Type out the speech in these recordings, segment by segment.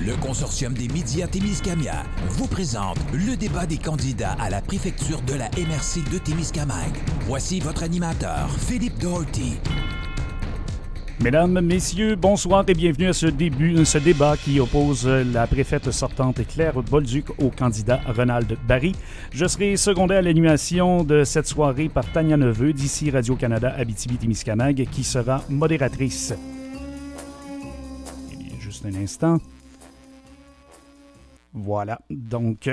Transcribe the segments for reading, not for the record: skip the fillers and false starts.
Le consortium des médias Témiscamia vous présente le débat des candidats à la préfecture de la MRC de Témiscamingue. Voici votre animateur, Philippe Doherty. Mesdames, Messieurs, bonsoir et bienvenue à ce débat qui oppose la préfète sortante Claire Bolduc au candidat Ronald Barry. Je serai secondé à l'animation de cette soirée par Tania Neveu d'ici Radio-Canada Abitibi-Témiscamingue qui sera modératrice. Juste un instant. Voilà, donc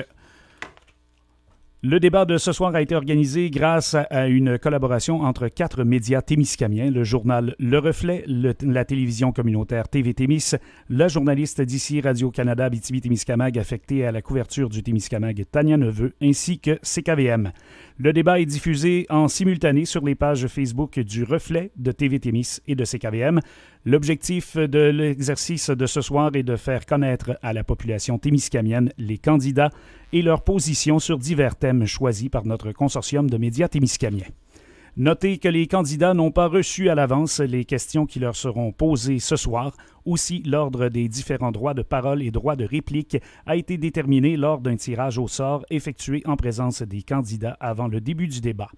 le débat de ce soir a été organisé grâce à une collaboration entre 4 médias témiscamiens, le journal Le Reflet, la télévision communautaire TV Témis, la journaliste d'ici Radio-Canada Abitibi-Témiscamingue affectée à la couverture du Témiscamingue Tania Neveu, ainsi que CKVM. Le débat est diffusé en simultané sur les pages Facebook du Reflet, de TV Témis et de CKVM. L'objectif de l'exercice de ce soir est de faire connaître à la population témiscamienne les candidats et leurs positions sur divers thèmes choisis par notre consortium de médias témiscamiens. Notez que les candidats n'ont pas reçu à l'avance les questions qui leur seront posées ce soir. Aussi, l'ordre des différents droits de parole et droits de réplique a été déterminé lors d'un tirage au sort effectué en présence des candidats avant le début du débat.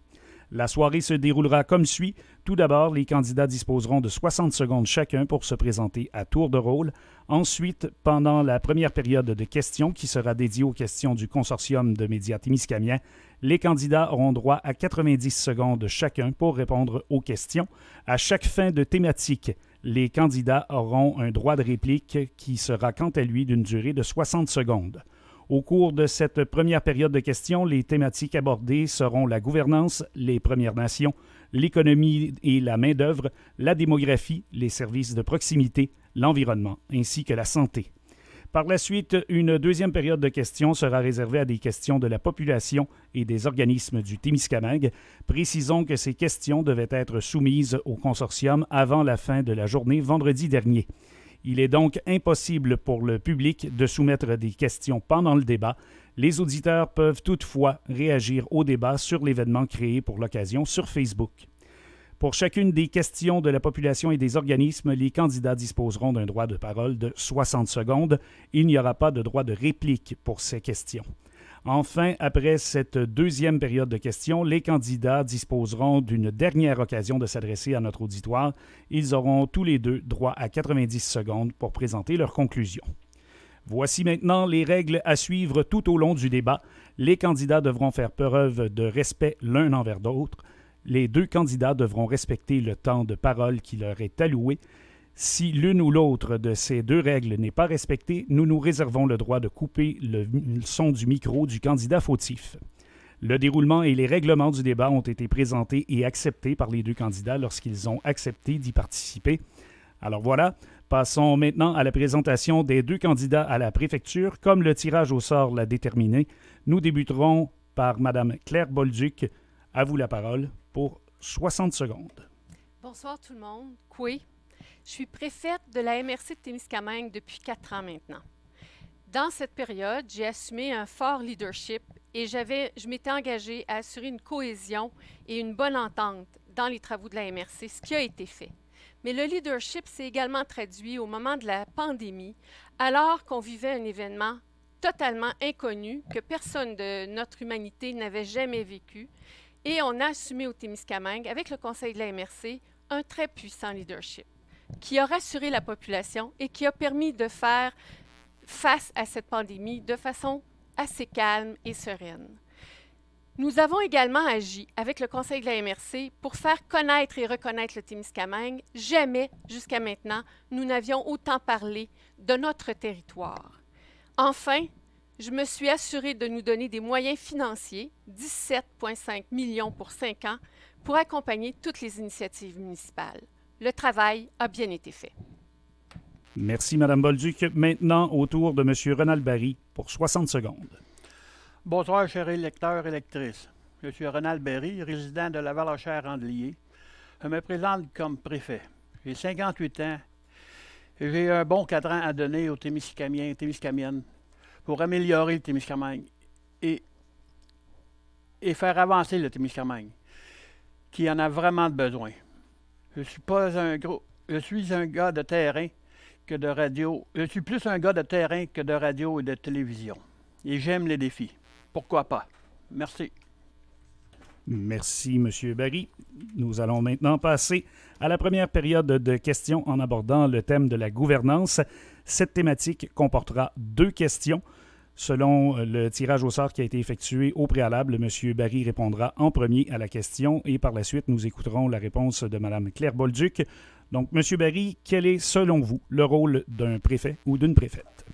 La soirée se déroulera comme suit. Tout d'abord, les candidats disposeront de 60 secondes chacun pour se présenter à tour de rôle. Ensuite, pendant la première période de questions qui sera dédiée aux questions du consortium de médias témiscamiens, les candidats auront droit à 90 secondes chacun pour répondre aux questions. À chaque fin de thématique, les candidats auront un droit de réplique qui sera quant à lui d'une durée de 60 secondes. Au cours de cette première période de questions, les thématiques abordées seront la gouvernance, les Premières Nations, l'économie et la main-d'œuvre, la démographie, les services de proximité, l'environnement, ainsi que la santé. Par la suite, une deuxième période de questions sera réservée à des questions de la population et des organismes du Témiscamingue. Précisons que ces questions devaient être soumises au consortium avant la fin de la journée vendredi dernier. Il est donc impossible pour le public de soumettre des questions pendant le débat. Les auditeurs peuvent toutefois réagir au débat sur l'événement créé pour l'occasion sur Facebook. Pour chacune des questions de la population et des organismes, les candidats disposeront d'un droit de parole de 60 secondes. Il n'y aura pas de droit de réplique pour ces questions. Enfin, après cette deuxième période de questions, les candidats disposeront d'une dernière occasion de s'adresser à notre auditoire. Ils auront tous les deux droit à 90 secondes pour présenter leurs conclusions. Voici maintenant les règles à suivre tout au long du débat. Les candidats devront faire preuve de respect l'un envers l'autre. Les deux candidats devront respecter le temps de parole qui leur est alloué. Si l'une ou l'autre de ces deux règles n'est pas respectée, nous nous réservons le droit de couper le son du micro du candidat fautif. Le déroulement et les règlements du débat ont été présentés et acceptés par les deux candidats lorsqu'ils ont accepté d'y participer. Alors voilà, passons maintenant à la présentation des deux candidats à la préfecture. Comme le tirage au sort l'a déterminé, nous débuterons par Mme Claire Bolduc. À vous la parole pour 60 secondes. Bonsoir tout le monde. Coué. Je suis préfète de la MRC de Témiscamingue depuis 4 ans maintenant. Dans cette période, j'ai assumé un fort leadership et je m'étais engagée à assurer une cohésion et une bonne entente dans les travaux de la MRC, ce qui a été fait. Mais le leadership s'est également traduit au moment de la pandémie, alors qu'on vivait un événement totalement inconnu que personne de notre humanité n'avait jamais vécu. Et on a assumé au Témiscamingue, avec le conseil de la MRC, un très puissant leadership qui a rassuré la population et qui a permis de faire face à cette pandémie de façon assez calme et sereine. Nous avons également agi avec le conseil de la MRC pour faire connaître et reconnaître le Témiscamingue. Jamais, jusqu'à maintenant, nous n'avions autant parlé de notre territoire. Enfin, je me suis assurée de nous donner des moyens financiers, 17,5 millions pour 5 ans, pour accompagner toutes les initiatives municipales. Le travail a bien été fait. Merci, Mme Bolduc. Maintenant, au tour de M. Ronald Barry pour 60 secondes. Bonsoir, chers électeurs et électrices. Je suis Ronald Barry, résident de Laval-Rochère-Andelier. Je me présente comme préfet. J'ai 58 ans et j'ai un bon cadran à donner aux Témiscamiens et Témiscamiennes pour améliorer le Témiscamingue et faire avancer le Témiscamingue, qui en a vraiment besoin. Je suis un gars de terrain que de radio. Je suis plus un gars de terrain que de radio et de télévision. Et j'aime les défis. Pourquoi pas? Merci. Merci, M. Barry. Nous allons maintenant passer à la première période de questions en abordant le thème de la gouvernance. Cette thématique comportera 2 questions. Selon le tirage au sort qui a été effectué au préalable, M. Barry répondra en premier à la question et par la suite, nous écouterons la réponse de Mme Claire Bolduc. Donc, M. Barry, quel est, selon vous, le rôle d'un préfet ou d'une préfète?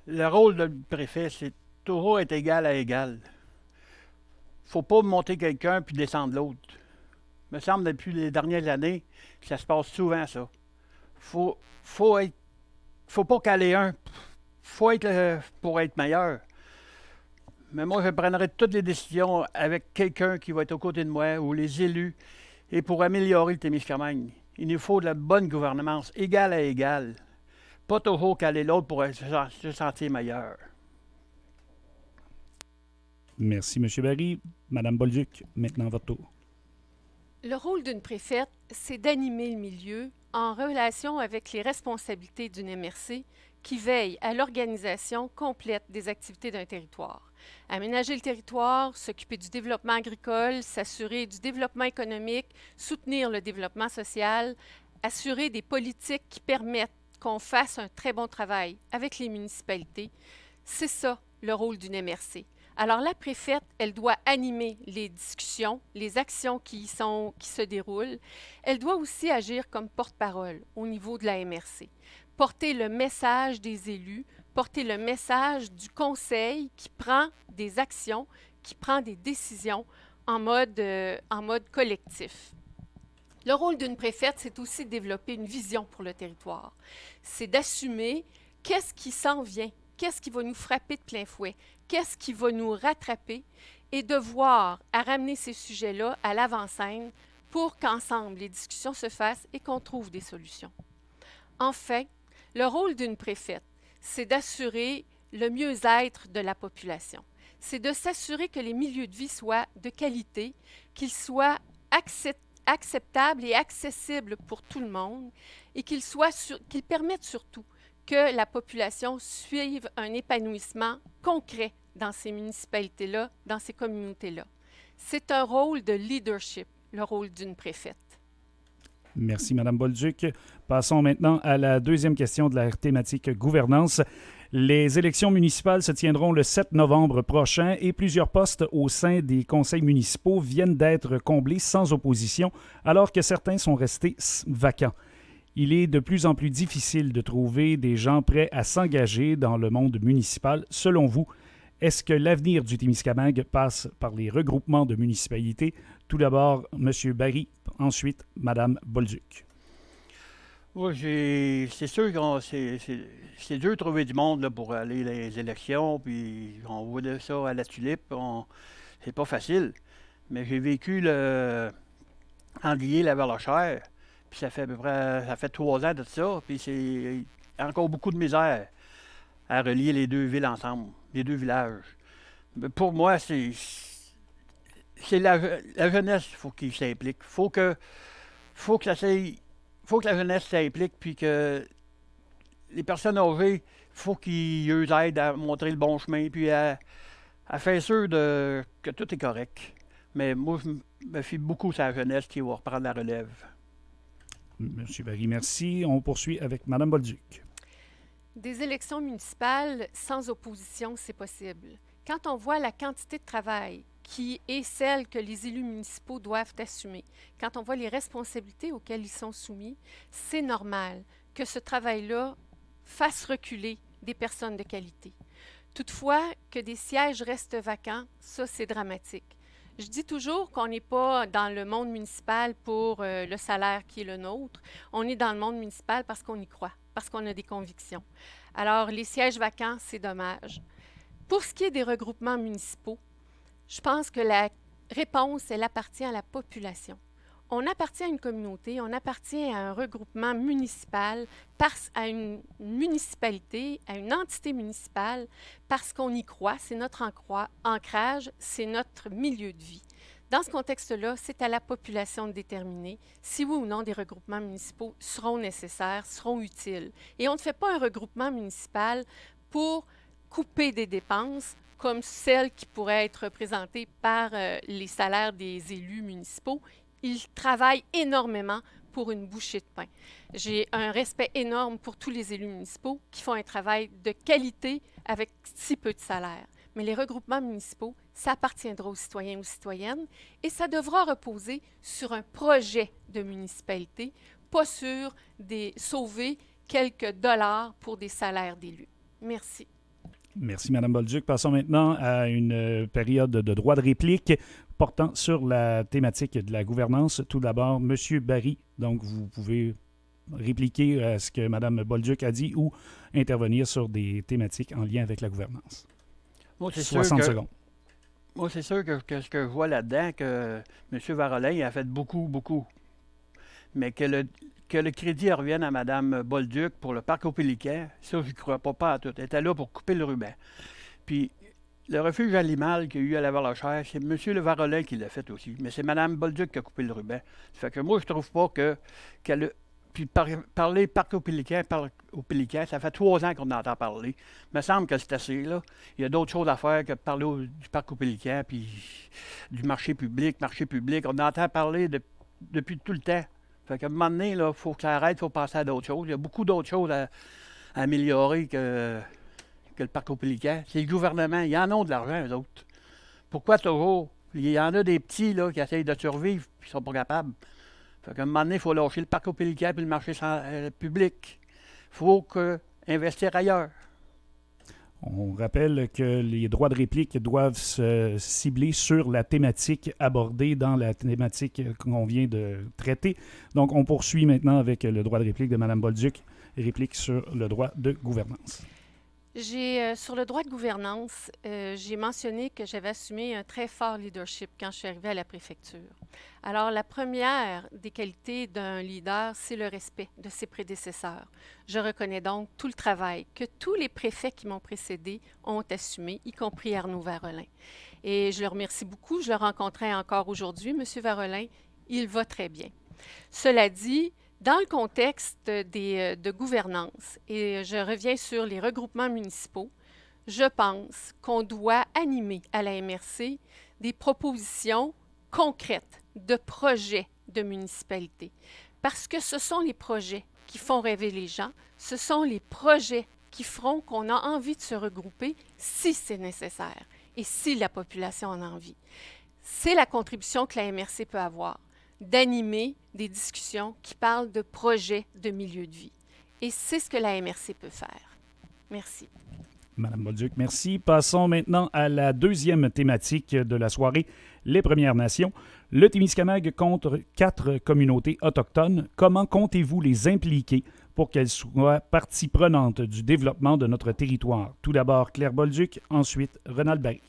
Le rôle du préfet, c'est toujours être égal à égal. Faut pas monter quelqu'un puis descendre l'autre. Il me semble depuis les dernières années, ça se passe souvent, ça. Faut pas caler un. Faut être pour être meilleur. Mais moi, je prendrai toutes les décisions avec quelqu'un qui va être aux côtés de moi ou les élus et pour améliorer le Témiscamingue. Il nous faut de la bonne gouvernance, égal à égal. Pas toujours caler l'autre pour se sentir meilleur. Merci, M. Barry. Mme Bolduc, maintenant votre tour. Le rôle d'une préfète, c'est d'animer le milieu en relation avec les responsabilités d'une MRC qui veille à l'organisation complète des activités d'un territoire. Aménager le territoire, s'occuper du développement agricole, s'assurer du développement économique, soutenir le développement social, assurer des politiques qui permettent qu'on fasse un très bon travail avec les municipalités. C'est ça, le rôle d'une MRC. Alors, la préfète, elle doit animer les discussions, les actions qui se déroulent. Elle doit aussi agir comme porte-parole au niveau de la MRC. Porter le message des élus, porter le message du conseil qui prend des actions, qui prend des décisions en mode collectif. Le rôle d'une préfète, c'est aussi de développer une vision pour le territoire. C'est d'assumer qu'est-ce qui s'en vient, qu'est-ce qui va nous frapper de plein fouet, qu'est-ce qui va nous rattraper et de voir à ramener ces sujets-là à l'avant-scène pour qu'ensemble les discussions se fassent et qu'on trouve des solutions. Enfin, le rôle d'une préfète, c'est d'assurer le mieux-être de la population. C'est de s'assurer que les milieux de vie soient de qualité, qu'ils soient acceptables et accessibles pour tout le monde et qu'ils permettent surtout que la population suive un épanouissement concret dans ces municipalités-là, dans ces communautés-là. C'est un rôle de leadership, le rôle d'une préfète. Merci, Mme Bolduc. Passons maintenant à la deuxième question de la thématique gouvernance. Les élections municipales se tiendront le 7 novembre prochain et plusieurs postes au sein des conseils municipaux viennent d'être comblés sans opposition, alors que certains sont restés vacants. Il est de plus en plus difficile de trouver des gens prêts à s'engager dans le monde municipal. Selon vous, est-ce que l'avenir du Témiscamingue passe par les regroupements de municipalités? Tout d'abord, M. Barry, ensuite, Mme Bolduc. Oui, c'est sûr que c'est dur de trouver du monde là, pour aller les élections, puis on voit de ça à la tulipe. C'est pas facile. Mais j'ai vécu Andlier-Laverlachère, puis ça fait à peu près 3 ans de ça, puis c'est encore beaucoup de misère à relier les 2 villes ensemble, les 2 villages. Mais pour moi, c'est la jeunesse, il faut qu'il s'implique. Faut que la jeunesse s'implique, puis que les personnes âgées, il faut qu'ils eux aident à montrer le bon chemin, puis à faire sûr que tout est correct. Mais moi, je me fie beaucoup sur la jeunesse qui va reprendre la relève. M. Barry, merci. On poursuit avec Mme Bolduc. Des élections municipales sans opposition, c'est possible. Quand on voit la quantité de travail qui est celle que les élus municipaux doivent assumer, quand on voit les responsabilités auxquelles ils sont soumis, c'est normal que ce travail-là fasse reculer des personnes de qualité. Toutefois, que des sièges restent vacants, ça, c'est dramatique. Je dis toujours qu'on n'est pas dans le monde municipal pour le salaire qui est le nôtre. On est dans le monde municipal parce qu'on y croit, parce qu'on a des convictions. Alors, les sièges vacants, c'est dommage. Pour ce qui est des regroupements municipaux, je pense que la réponse, elle appartient à la population. On appartient à une communauté, on appartient à un regroupement municipal, à une municipalité, à une entité municipale, parce qu'on y croit, c'est notre ancrage, c'est notre milieu de vie. Dans ce contexte-là, c'est à la population de déterminer si oui ou non des regroupements municipaux seront nécessaires, seront utiles. Et on ne fait pas un regroupement municipal pour couper des dépenses comme celles qui pourraient être représentées par les salaires des élus municipaux. Ils travaillent énormément pour une bouchée de pain. J'ai un respect énorme pour tous les élus municipaux qui font un travail de qualité avec si peu de salaire. Mais les regroupements municipaux, ça appartiendra aux citoyens et aux citoyennes et ça devra reposer sur un projet de municipalité, pas sur sauver quelques dollars pour des salaires d'élus. Merci. Merci, Mme Bolduc. Passons maintenant à une période de droit de réplique portant sur la thématique de la gouvernance. Tout d'abord, M. Barry, donc vous pouvez répliquer à ce que Mme Bolduc a dit ou intervenir sur des thématiques en lien avec la gouvernance. Moi, c'est 60 secondes. Moi, c'est sûr que ce que je vois là-dedans, que M. Varolin il a fait beaucoup. Mais que le crédit revienne à Mme Bolduc pour le parc au Pélican, ça, je ne crois pas à tout. Elle était là pour couper le ruban. Puis, le refuge animal qu'il y a eu à la Valachère, c'est M. Le Varolin qui l'a fait aussi. Mais c'est Mme Bolduc qui a coupé le ruban. Ça fait que moi, je trouve pas qu'elle... Puis parler parc au Pélican, ça fait 3 ans qu'on entend parler. Il me semble que c'est assez, là. Il y a d'autres choses à faire que de parler du parc au Pélican, puis du marché public. On entend parler depuis tout le temps. Fait qu'à un moment donné, il faut que ça arrête, il faut passer à d'autres choses. Il y a beaucoup d'autres choses à améliorer que le parc au Pélican. C'est le gouvernement, ils en ont de l'argent, eux autres. Pourquoi toujours? Il y en a des petits là, qui essayent de survivre, puis ils sont pas capables. Fait qu'à un moment donné, il faut lâcher le parc au Pélican et le marché public. Il faut investir ailleurs. On rappelle que les droits de réplique doivent se cibler sur la thématique abordée dans la thématique qu'on vient de traiter. Donc, on poursuit maintenant avec le droit de réplique de Mme Bolduc, réplique sur le droit de gouvernance. Sur le droit de gouvernance, j'ai mentionné que j'avais assumé un très fort leadership quand je suis arrivée à la préfecture. Alors, la première des qualités d'un leader, c'est le respect de ses prédécesseurs. Je reconnais donc tout le travail que tous les préfets qui m'ont précédé ont assumé, y compris Arnaud Varolin. Et je le remercie beaucoup. Je le rencontrais encore aujourd'hui, M. Varolin. Il va très bien. Cela dit, dans le contexte de gouvernance, et je reviens sur les regroupements municipaux, je pense qu'on doit animer à la MRC des propositions concrètes de projets de municipalité. Parce que ce sont les projets qui font rêver les gens, ce sont les projets qui feront qu'on a envie de se regrouper si c'est nécessaire et si la population en a envie. C'est la contribution que la MRC peut avoir, d'animer des discussions qui parlent de projets de milieu de vie. Et c'est ce que la MRC peut faire. Merci. Madame Bolduc, merci. Passons maintenant à la deuxième thématique de la soirée, les Premières Nations. Le Témiscamingue compte 4 communautés autochtones. Comment comptez-vous les impliquer pour qu'elles soient partie prenante du développement de notre territoire? Tout d'abord, Claire Bolduc, ensuite, Ronald Barry.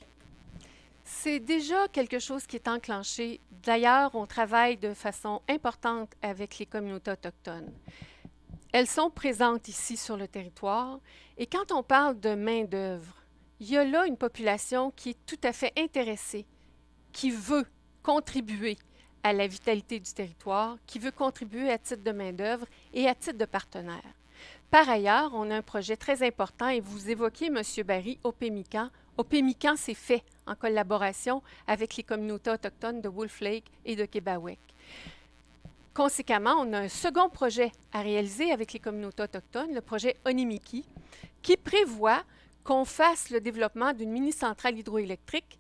C'est déjà quelque chose qui est enclenché. D'ailleurs, on travaille de façon importante avec les communautés autochtones. Elles sont présentes ici sur le territoire et quand on parle de main-d'œuvre, il y a là une population qui est tout à fait intéressée, qui veut contribuer à la vitalité du territoire, qui veut contribuer à titre de main-d'œuvre et à titre de partenaire. Par ailleurs, on a un projet très important et vous évoquiez, M. Barry, Opémican. Opémican, c'est fait en collaboration avec les communautés autochtones de Wolf Lake et de Québec. Conséquemment, on a un second projet à réaliser avec les communautés autochtones, le projet Onimiki, qui prévoit qu'on fasse le développement d'une mini-centrale hydroélectrique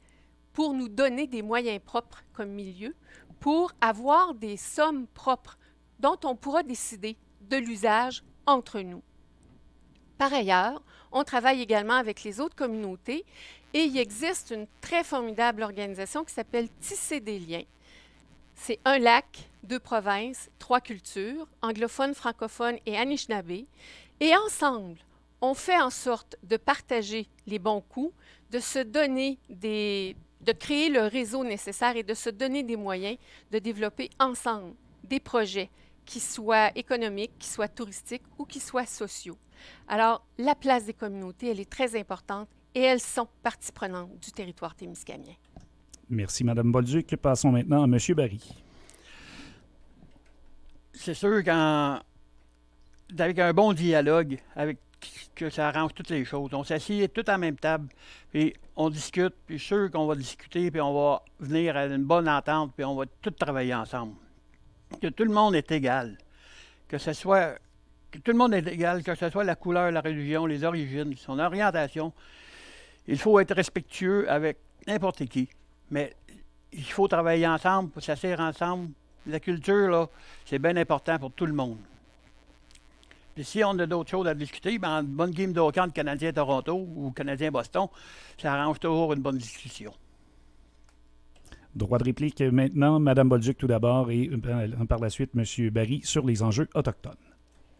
pour nous donner des moyens propres comme milieu, pour avoir des sommes propres dont on pourra décider de l'usage entre nous. Par ailleurs, on travaille également avec les autres communautés et il existe une très formidable organisation qui s'appelle Tisser des liens. C'est un lac, 2 provinces, 3 cultures, anglophone, francophone et anishinaabe. Et ensemble, on fait en sorte de partager les bons coups, de se donner de créer le réseau nécessaire et de se donner des moyens de développer ensemble des projets qui soient économiques, qui soient touristiques ou qui soient sociaux. Alors, la place des communautés, elle est très importante et elles sont partie prenante du territoire témiscamien. Merci, Mme Bolduc. Passons maintenant à M. Barry. C'est sûr qu'avec un bon dialogue, que ça arrange toutes les choses. On s'assied tout à la même table, puis on discute, puis je suis sûr qu'on va discuter, puis on va venir à une bonne entente, puis on va tout travailler ensemble. Que tout le monde est égal. Que tout le monde est égal, que ce soit la couleur, la religion, les origines, son orientation. Il faut être respectueux avec n'importe qui. Mais il faut travailler ensemble, faut s'asseoir ensemble. La culture, là, c'est bien important pour tout le monde. Puis si on a d'autres choses à discuter, ben, une bonne game de hockey entre Canadien-Toronto ou Canadien-Boston, ça arrange toujours une bonne discussion. Droit de réplique maintenant, Mme Bolduc tout d'abord et par la suite M. Barry sur les enjeux autochtones.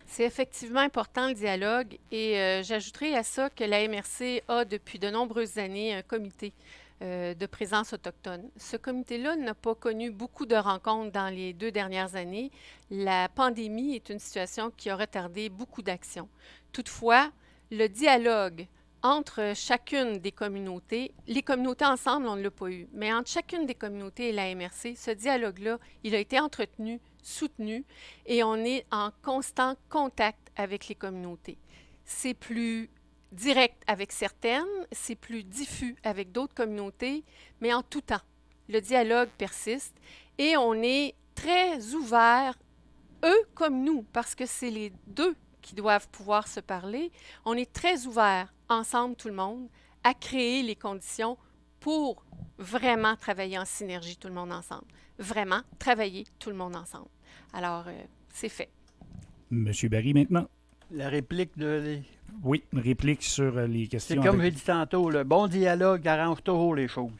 C'est effectivement important le dialogue et j'ajouterai à ça que la MRC a depuis de nombreuses années un comité de présence autochtone. Ce comité-là n'a pas connu beaucoup de rencontres dans les 2 dernières années. La pandémie est une situation qui a retardé beaucoup d'actions. Toutefois, le dialogue entre chacune des communautés, les communautés ensemble, on ne l'a pas eu, mais entre chacune des communautés et la MRC, ce dialogue-là, il a été entretenu, soutenu, et on est en constant contact avec les communautés. C'est plus direct avec certaines, c'est plus diffus avec d'autres communautés, mais en tout temps. Le dialogue persiste et on est très ouverts, eux comme nous, parce que c'est les deux qui doivent pouvoir se parler. On est très ouverts, ensemble tout le monde, à créer les conditions pour vraiment travailler en synergie tout le monde ensemble. Vraiment travailler tout le monde ensemble. Alors, c'est fait. Monsieur Barry maintenant. La réplique de... Oui, une réplique sur les questions. C'est comme j'ai dit tantôt, le bon dialogue arrange toujours les choses.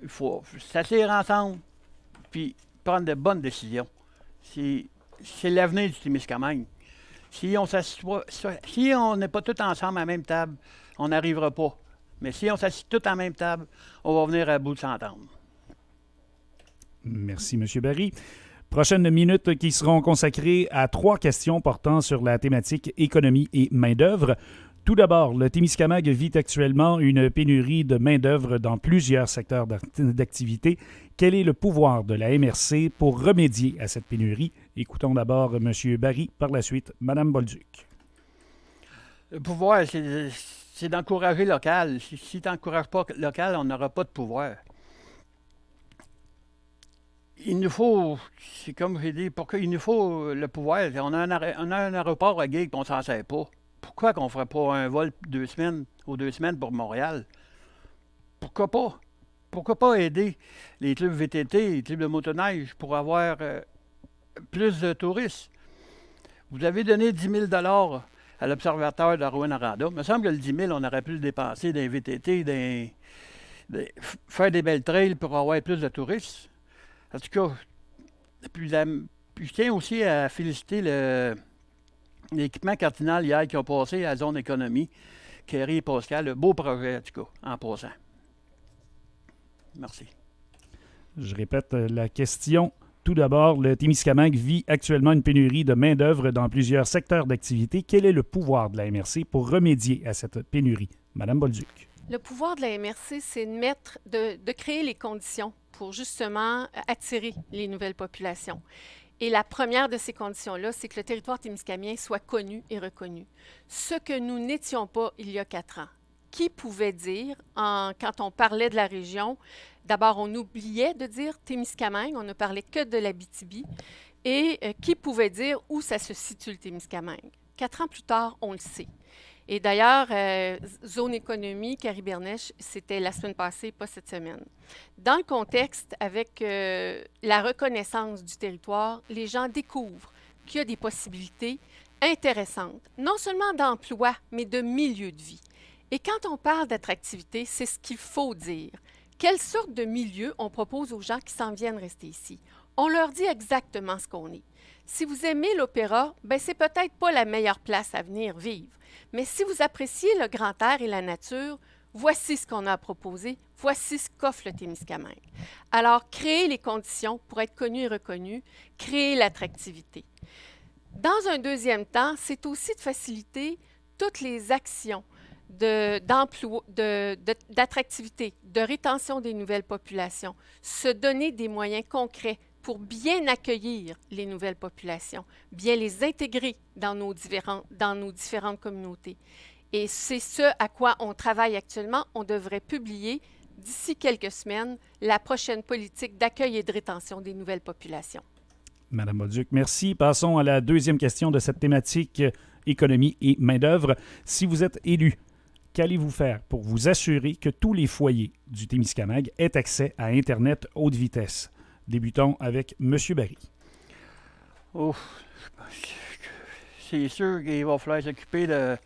Il faut s'asseoir ensemble puis prendre de bonnes décisions. C'est l'avenir du Témiscamingue. Si on n'est pas tous ensemble à la même table, on n'arrivera pas. Mais si on s'assied tous à la même table, on va venir à bout de s'entendre. Merci, M. Barry. Prochaines minutes qui seront consacrées à 3 questions portant sur la thématique économie et main-d'œuvre. Tout d'abord, le Témiscamingue vit actuellement une pénurie de main-d'œuvre dans plusieurs secteurs d'activité. Quel est le pouvoir de la MRC pour remédier à cette pénurie? Écoutons d'abord M. Barry, par la suite Mme Bolduc. Le pouvoir, c'est d'encourager local. Si tu n'encourages pas local, on n'aura pas de pouvoir. Il nous faut, c'est comme j'ai dit, il nous faut le pouvoir. On a un aéroport à Gig et on ne s'en sert pas. Pourquoi qu'on ne ferait pas un vol 2 semaines ou 2 semaines pour Montréal? Pourquoi pas? Pourquoi pas aider les clubs VTT, les clubs de motoneige pour avoir plus de touristes? Vous avez donné 10 000 $ à l'observateur de Rouyn-Noranda. Il me semble que le 10 000, on aurait pu le dépenser dans les VTT, faire des belles trails pour avoir plus de touristes. En tout cas, puis je tiens aussi à féliciter l'équipement Cardinal hier qui a passé à la zone économie, Kerry et Pascal. Le beau projet, en tout cas, en passant. Merci. Je répète la question. Tout d'abord, le Témiscamingue vit actuellement une pénurie de main-d'œuvre dans plusieurs secteurs d'activité. Quel est le pouvoir de la MRC pour remédier à cette pénurie? Madame Bolduc. Le pouvoir de la MRC, c'est de créer les conditions pour justement attirer les nouvelles populations. Et la première de ces conditions-là, c'est que le territoire témiscamien soit connu et reconnu. Ce que nous n'étions pas il y a 4 ans. Qui pouvait dire, quand on parlait de la région, d'abord on oubliait de dire Témiscamingue, on ne parlait que de l'Abitibi, et qui pouvait dire où ça se situe le Témiscamingue? 4 ans plus tard, on le sait. Et d'ailleurs, zone économie, Caribernèche, c'était la semaine passée, pas cette semaine. Dans le contexte, avec la reconnaissance du territoire, les gens découvrent qu'il y a des possibilités intéressantes, non seulement d'emploi, mais de milieu de vie. Et quand on parle d'attractivité, c'est ce qu'il faut dire. Quelle sorte de milieu on propose aux gens qui s'en viennent rester ici? On leur dit exactement ce qu'on est. Si vous aimez l'opéra, ben c'est peut-être pas la meilleure place à venir vivre. Mais si vous appréciez le grand air et la nature, voici ce qu'on a à proposer, voici ce qu'offre le Témiscamingue. Alors, créer les conditions pour être connu et reconnu, créer l'attractivité. Dans un deuxième temps, c'est aussi de faciliter toutes les actions d'attractivité, de rétention des nouvelles populations, se donner des moyens concrets pour bien accueillir les nouvelles populations, bien les intégrer dans nos différentes communautés. Et c'est ce à quoi on travaille actuellement. On devrait publier d'ici quelques semaines la prochaine politique d'accueil et de rétention des nouvelles populations. Madame Bolduc, merci. Passons à la deuxième question de cette thématique économie et main-d'œuvre. Si vous êtes élu, qu'allez-vous faire pour vous assurer que tous les foyers du Témiscamingue aient accès à Internet haute vitesse? Débutons avec M. Barry. Oh, c'est sûr qu'il va falloir s'occuper de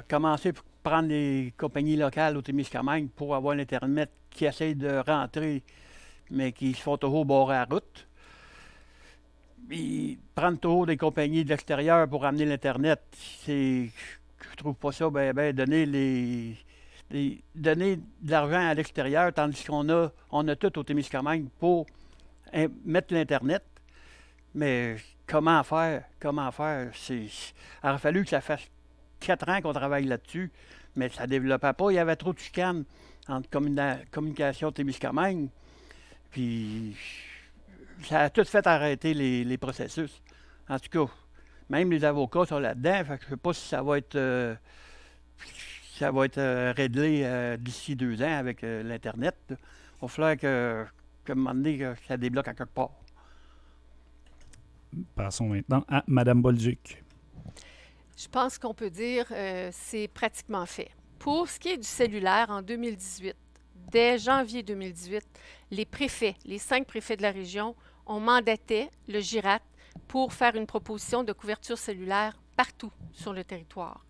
commencer par prendre les compagnies locales au Témiscamingue pour avoir l'Internet qui essaie de rentrer, mais qui se font toujours barrer la route. Puis prendre toujours des compagnies de l'extérieur pour amener l'Internet, je trouve pas ça donner donner de l'argent à l'extérieur, tandis qu'on a tout au Témiscamingue pour mettre l'Internet. Mais comment faire? Il aurait fallu que ça fasse 4 ans qu'on travaille là-dessus, mais ça ne développait pas. Il y avait trop de chicanes entre communication Témiscamingue. Puis ça a tout fait arrêter les processus. En tout cas, même les avocats sont là-dedans. Fait que je ne sais pas si ça va être réglé d'ici 2 ans avec l'Internet. Il va falloir qu'à un moment donné, que ça débloque à quelque part. Passons maintenant à Mme Bolduc. Je pense qu'on peut dire c'est pratiquement fait. Pour ce qui est du cellulaire, en 2018, dès janvier 2018, les préfets, les 5 préfets de la région, ont mandaté le GIRAT pour faire une proposition de couverture cellulaire partout sur le territoire.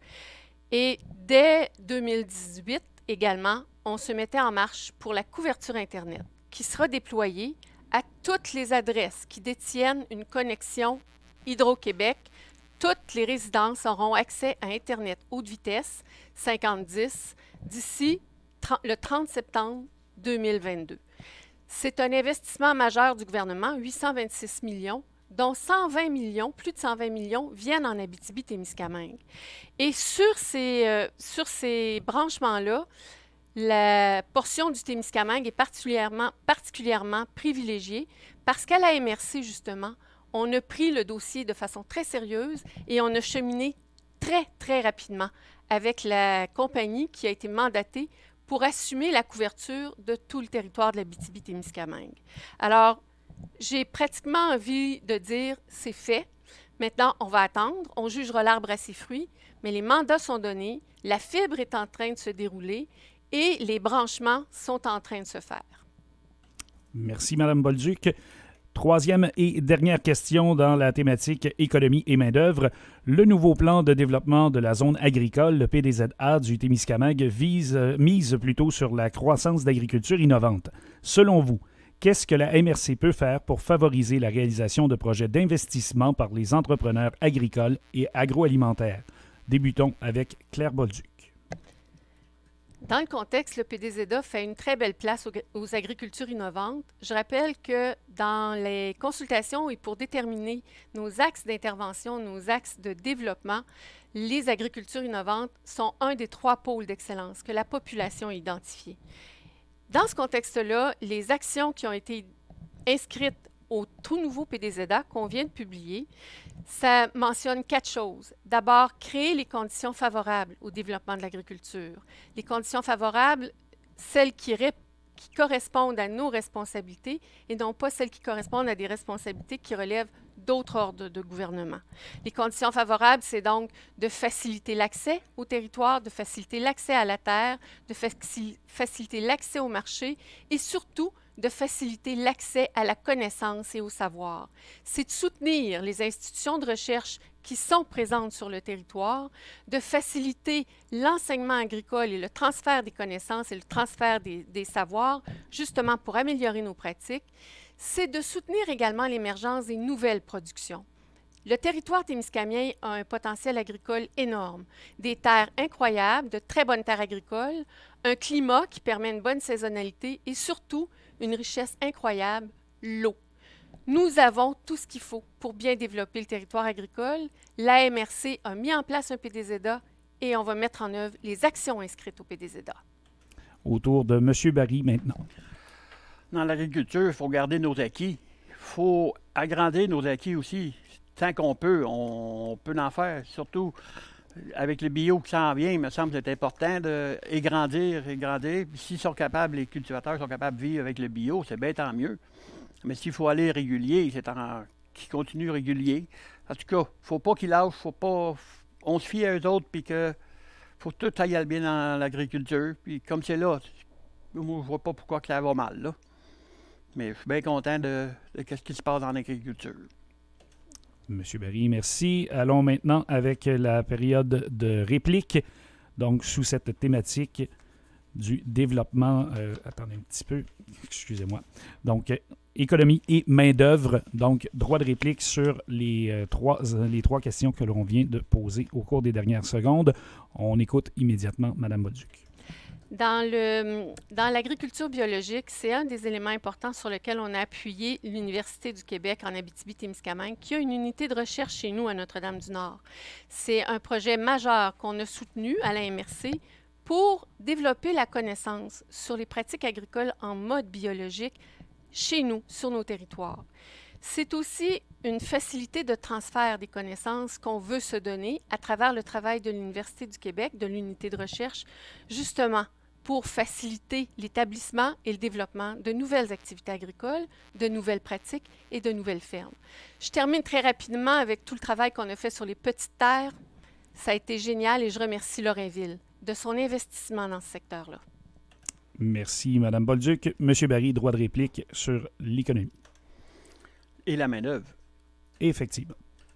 Et dès 2018 également, on se mettait en marche pour la couverture Internet qui sera déployée à toutes les adresses qui détiennent une connexion Hydro-Québec. Toutes les résidences auront accès à Internet haute vitesse 50-10 d'ici le 30 septembre 2022. C'est un investissement majeur du gouvernement, 826 millions, dont 120 millions, plus de 120 millions, viennent en Abitibi-Témiscamingue. Et sur ces branchements-là, la portion du Témiscamingue est particulièrement privilégiée parce qu'à la MRC, justement, on a pris le dossier de façon très sérieuse et on a cheminé très, très rapidement avec la compagnie qui a été mandatée pour assumer la couverture de tout le territoire de l'Abitibi-Témiscamingue. Alors, j'ai pratiquement envie de dire c'est fait. Maintenant, on va attendre, on jugera l'arbre à ses fruits, mais les mandats sont donnés, la fibre est en train de se dérouler et les branchements sont en train de se faire. Merci, Mme Bolduc. Troisième et dernière question dans la thématique économie et main-d'œuvre. Le nouveau plan de développement de la zone agricole, le PDZA du Témiscamingue, mise plutôt sur la croissance d'agriculture innovante. Selon vous, qu'est-ce que la MRC peut faire pour favoriser la réalisation de projets d'investissement par les entrepreneurs agricoles et agroalimentaires? Débutons avec Claire Bolduc. Dans le contexte, le PDZA fait une très belle place aux agricultures innovantes. Je rappelle que dans les consultations et pour déterminer nos axes d'intervention, nos axes de développement, les agricultures innovantes sont un des 3 pôles d'excellence que la population a identifiés. Dans ce contexte-là, les actions qui ont été inscrites au tout nouveau PDZA qu'on vient de publier, ça mentionne 4 choses. D'abord, créer les conditions favorables au développement de l'agriculture. Les conditions favorables, celles qui correspondent à nos responsabilités et non pas celles qui correspondent à des responsabilités qui relèvent d'autres ordres de gouvernement. Les conditions favorables, c'est donc de faciliter l'accès au territoire, de faciliter l'accès à la terre, de faciliter l'accès au marché et surtout de faciliter l'accès à la connaissance et au savoir. C'est de soutenir les institutions de recherche qui sont présentes sur le territoire, de faciliter l'enseignement agricole et le transfert des connaissances et le transfert des savoirs, justement pour améliorer nos pratiques. C'est de soutenir également l'émergence des nouvelles productions. Le territoire témiscamien a un potentiel agricole énorme, des terres incroyables, de très bonnes terres agricoles, un climat qui permet une bonne saisonnalité et surtout une richesse incroyable, l'eau. Nous avons tout ce qu'il faut pour bien développer le territoire agricole. La MRC a mis en place un PDZA et on va mettre en œuvre les actions inscrites au PDZA. Au tour de M. Barry maintenant. Dans l'agriculture, il faut garder nos acquis. Il faut agrandir nos acquis aussi. Tant qu'on peut, on peut en faire. Surtout avec le bio qui s'en vient, il me semble que c'est important d'agrandir. S'ils sont capables, les cultivateurs sont capables de vivre avec le bio, c'est bien tant mieux. Mais s'il faut aller régulier, qu'ils continuent régulier. En tout cas, il ne faut pas qu'ils lâchent, on se fie à eux autres, puis que faut tout aille bien dans l'agriculture. Puis comme c'est là, moi, je vois pas pourquoi que ça va mal, là. Mais je suis bien content de ce qui se passe dans l'agriculture. M. Barry, merci. Allons maintenant avec la période de réplique. Donc, sous cette thématique du développement... attendez un petit peu. Excusez-moi. Donc, économie et main-d'œuvre. Donc, droit de réplique sur les trois questions que l'on vient de poser au cours des dernières secondes. On écoute immédiatement Mme Bolduc. Dans l'agriculture biologique, c'est un des éléments importants sur lequel on a appuyé l'Université du Québec en Abitibi-Témiscamingue, qui a une unité de recherche chez nous à Notre-Dame-du-Nord. C'est un projet majeur qu'on a soutenu à la MRC pour développer la connaissance sur les pratiques agricoles en mode biologique chez nous, sur nos territoires. C'est aussi une facilité de transfert des connaissances qu'on veut se donner à travers le travail de l'Université du Québec, de l'unité de recherche, justement pour faciliter l'établissement et le développement de nouvelles activités agricoles, de nouvelles pratiques et de nouvelles fermes. Je termine très rapidement avec tout le travail qu'on a fait sur les petites terres. Ça a été génial et je remercie Lorrainville de son investissement dans ce secteur-là. Merci, Mme Bolduc. M. Barry, droit de réplique sur l'économie. Et la main-d'œuvre. Effectivement.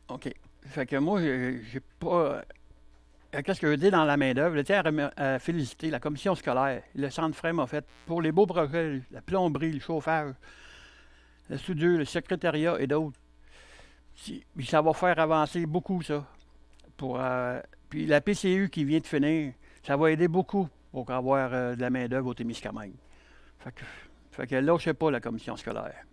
OK. Fait que moi, j'ai pas. Qu'est-ce que je veux dire dans la main-d'œuvre? Je tiens à féliciter la commission scolaire. Le Centre FREM a fait pour les beaux projets, la plomberie, le chauffage, la soudure, le secrétariat et d'autres. Ça va faire avancer beaucoup, ça. Puis la PCU qui vient de finir, ça va aider beaucoup pour avoir de la main-d'œuvre au Témiscamingue. Fait que lâchez pas la commission scolaire.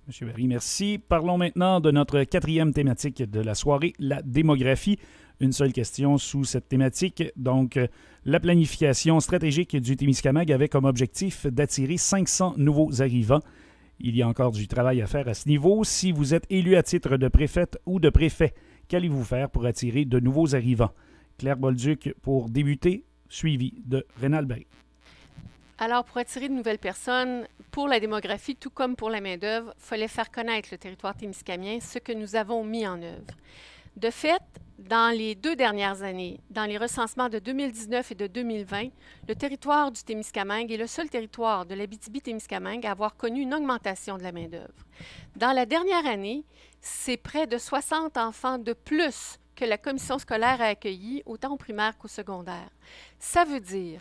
M. Barry, merci. Parlons maintenant de notre quatrième thématique de la soirée, la démographie. Une seule question sous cette thématique. Donc, la planification stratégique du Témiscamingue avait comme objectif d'attirer 500 nouveaux arrivants. Il y a encore du travail à faire à ce niveau. Si vous êtes élu à titre de préfète ou de préfet, qu'allez-vous faire pour attirer de nouveaux arrivants? Claire Bolduc pour débuter, suivi de Rénal Barry. Alors, pour attirer de nouvelles personnes, pour la démographie, tout comme pour la main-d'œuvre, il fallait faire connaître le territoire témiscamien, ce que nous avons mis en œuvre. De fait, dans les 2 dernières années, dans les recensements de 2019 et de 2020, le territoire du Témiscamingue est le seul territoire de l'Abitibi-Témiscamingue à avoir connu une augmentation de la main-d'œuvre. Dans la dernière année, c'est près de 60 enfants de plus que la commission scolaire a accueillis, autant au primaire qu'au secondaire. Ça veut dire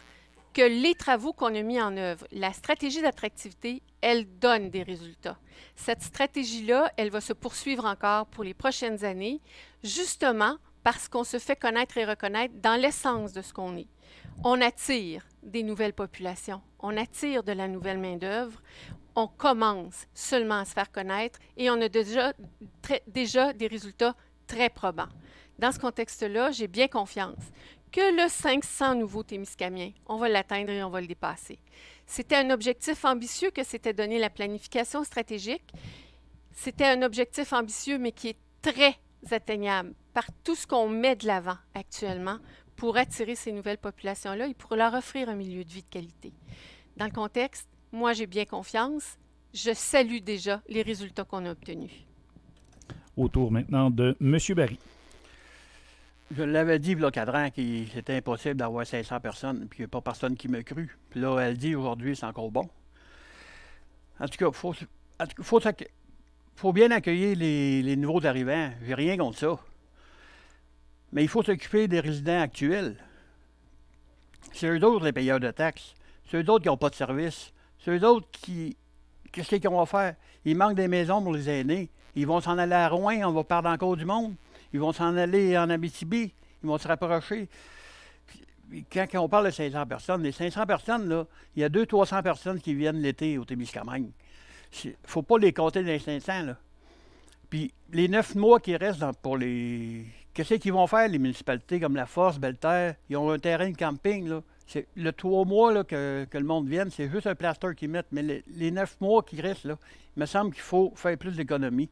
que les travaux qu'on a mis en œuvre, la stratégie d'attractivité, elle donne des résultats. Cette stratégie-là, elle va se poursuivre encore pour les prochaines années, justement parce qu'on se fait connaître et reconnaître dans l'essence de ce qu'on est. On attire des nouvelles populations, on attire de la nouvelle main-d'œuvre, on commence seulement à se faire connaître et on a déjà des résultats très probants. Dans ce contexte-là, j'ai bien confiance que le 500 nouveaux Témiscamiens, on va l'atteindre et on va le dépasser. C'était un objectif ambitieux que s'était donné la planification stratégique. C'était un objectif ambitieux, mais qui est très atteignable par tout ce qu'on met de l'avant actuellement pour attirer ces nouvelles populations-là et pour leur offrir un milieu de vie de qualité. Dans le contexte, moi, j'ai bien confiance. Je salue déjà les résultats qu'on a obtenus. Au tour maintenant de M. Barry. Je l'avais dit, il y a 4 ans, que c'était impossible d'avoir 500 personnes, puis il n'y a pas personne qui m'a cru. Puis là, elle dit aujourd'hui, c'est encore bon. En tout cas, faut bien accueillir les nouveaux arrivants. J'ai rien contre ça. Mais il faut s'occuper des résidents actuels. C'est eux autres, les payeurs de taxes. C'est eux autres qui n'ont pas de service. C'est eux autres qui... Qu'est-ce qu'ils vont faire? Il manque des maisons pour les aînés. Ils vont s'en aller à Rouen, on va perdre encore du monde. Ils vont s'en aller en Abitibi, ils vont se rapprocher. Puis, quand on parle de 500 personnes, les 500 personnes, là, il y a 200-300 personnes qui viennent l'été au Témiscamingue. Il ne faut pas les compter dans les 500. Là. Puis les 9 mois qui restent qu'est-ce qu'ils vont faire, les municipalités comme La Force, Belle-Terre? Ils ont un terrain de camping, là. C'est le 3 mois là, que le monde vienne, c'est juste un plaster qu'ils mettent. Mais les 9 mois qui restent, là, il me semble qu'il faut faire plus d'économies.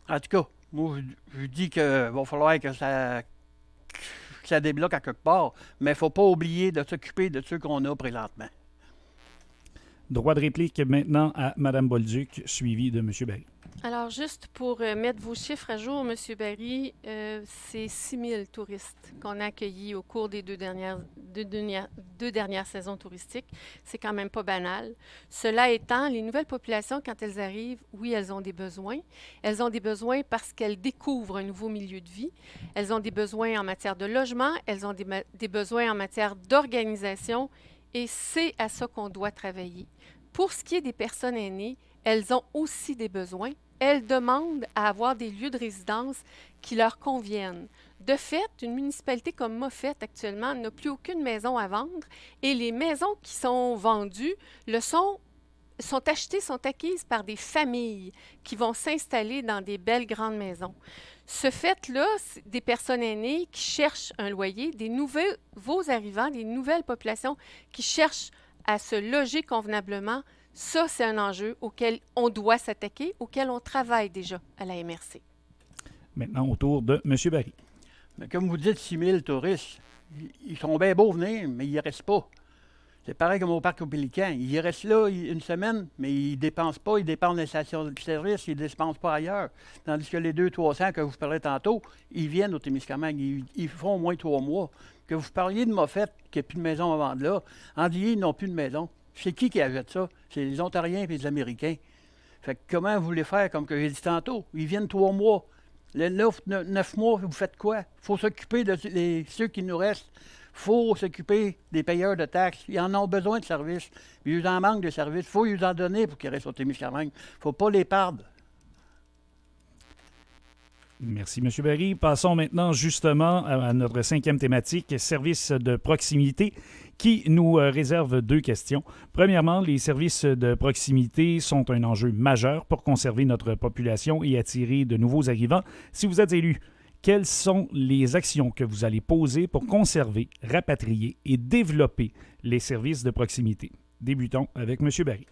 En tout cas, moi, je dis qu'il va falloir que ça débloque à quelque part, mais il ne faut pas oublier de s'occuper de ceux qu'on a présentement. Droit de réplique maintenant à Mme Bolduc, suivi de M. Barry. Alors, juste pour mettre vos chiffres à jour, M. Barry, c'est 6 000 touristes qu'on a accueillis au cours des deux dernières saisons touristiques. C'est quand même pas banal. Cela étant, les nouvelles populations, quand elles arrivent, oui, elles ont des besoins. Elles ont des besoins parce qu'elles découvrent un nouveau milieu de vie. Elles ont des besoins en matière de logement. Elles ont des besoins en matière d'organisation. Et c'est à ça qu'on doit travailler. Pour ce qui est des personnes aînées, elles ont aussi des besoins. Elles demandent à avoir des lieux de résidence qui leur conviennent. De fait, une municipalité comme Moffett actuellement n'a plus aucune maison à vendre et les maisons qui sont vendues sont achetées, sont acquises par des familles qui vont s'installer dans des belles grandes maisons. Ce fait-là, des personnes aînées qui cherchent un loyer, des nouveaux arrivants, des nouvelles populations qui cherchent à se loger convenablement, ça, c'est un enjeu auquel on doit s'attaquer, auquel on travaille déjà à la MRC. Maintenant, au tour de M. Barry. Mais comme vous dites, 6 000 touristes, ils sont bien beaux venir, mais ils n'y restent pas. C'est pareil comme au parc au Pélican. Ils restent là une semaine, mais ils ne dépensent pas. Ils dépensent des stations de service, ils ne dépensent pas ailleurs. Tandis que les 200-300 que vous parlez tantôt, ils viennent au Témiscamingue. Ils font au moins 3 mois. Que vous parliez de Moffett, qui n'a plus de maison à vendre là. Andillier, ils n'ont plus de maison. C'est qui achète ça? C'est les Ontariens et les Américains. Fait que comment vous voulez faire, comme que j'ai dit tantôt? Ils viennent 3 mois. Les 9 mois, vous faites quoi? Il faut s'occuper de ceux qui nous restent. Il faut s'occuper des payeurs de taxes. Ils en ont besoin de services. Ils en manquent de services. Il faut les en donner pour qu'ils restent au Témiscamingue. Il ne faut pas les perdre. Merci, M. Barry. Passons maintenant justement à notre 5e thématique, services de proximité, qui nous réserve 2 questions. Premièrement, les services de proximité sont un enjeu majeur pour conserver notre population et attirer de nouveaux arrivants. Si vous êtes élu, quelles sont les actions que vous allez poser pour conserver, rapatrier et développer les services de proximité? Débutons avec M. Barry.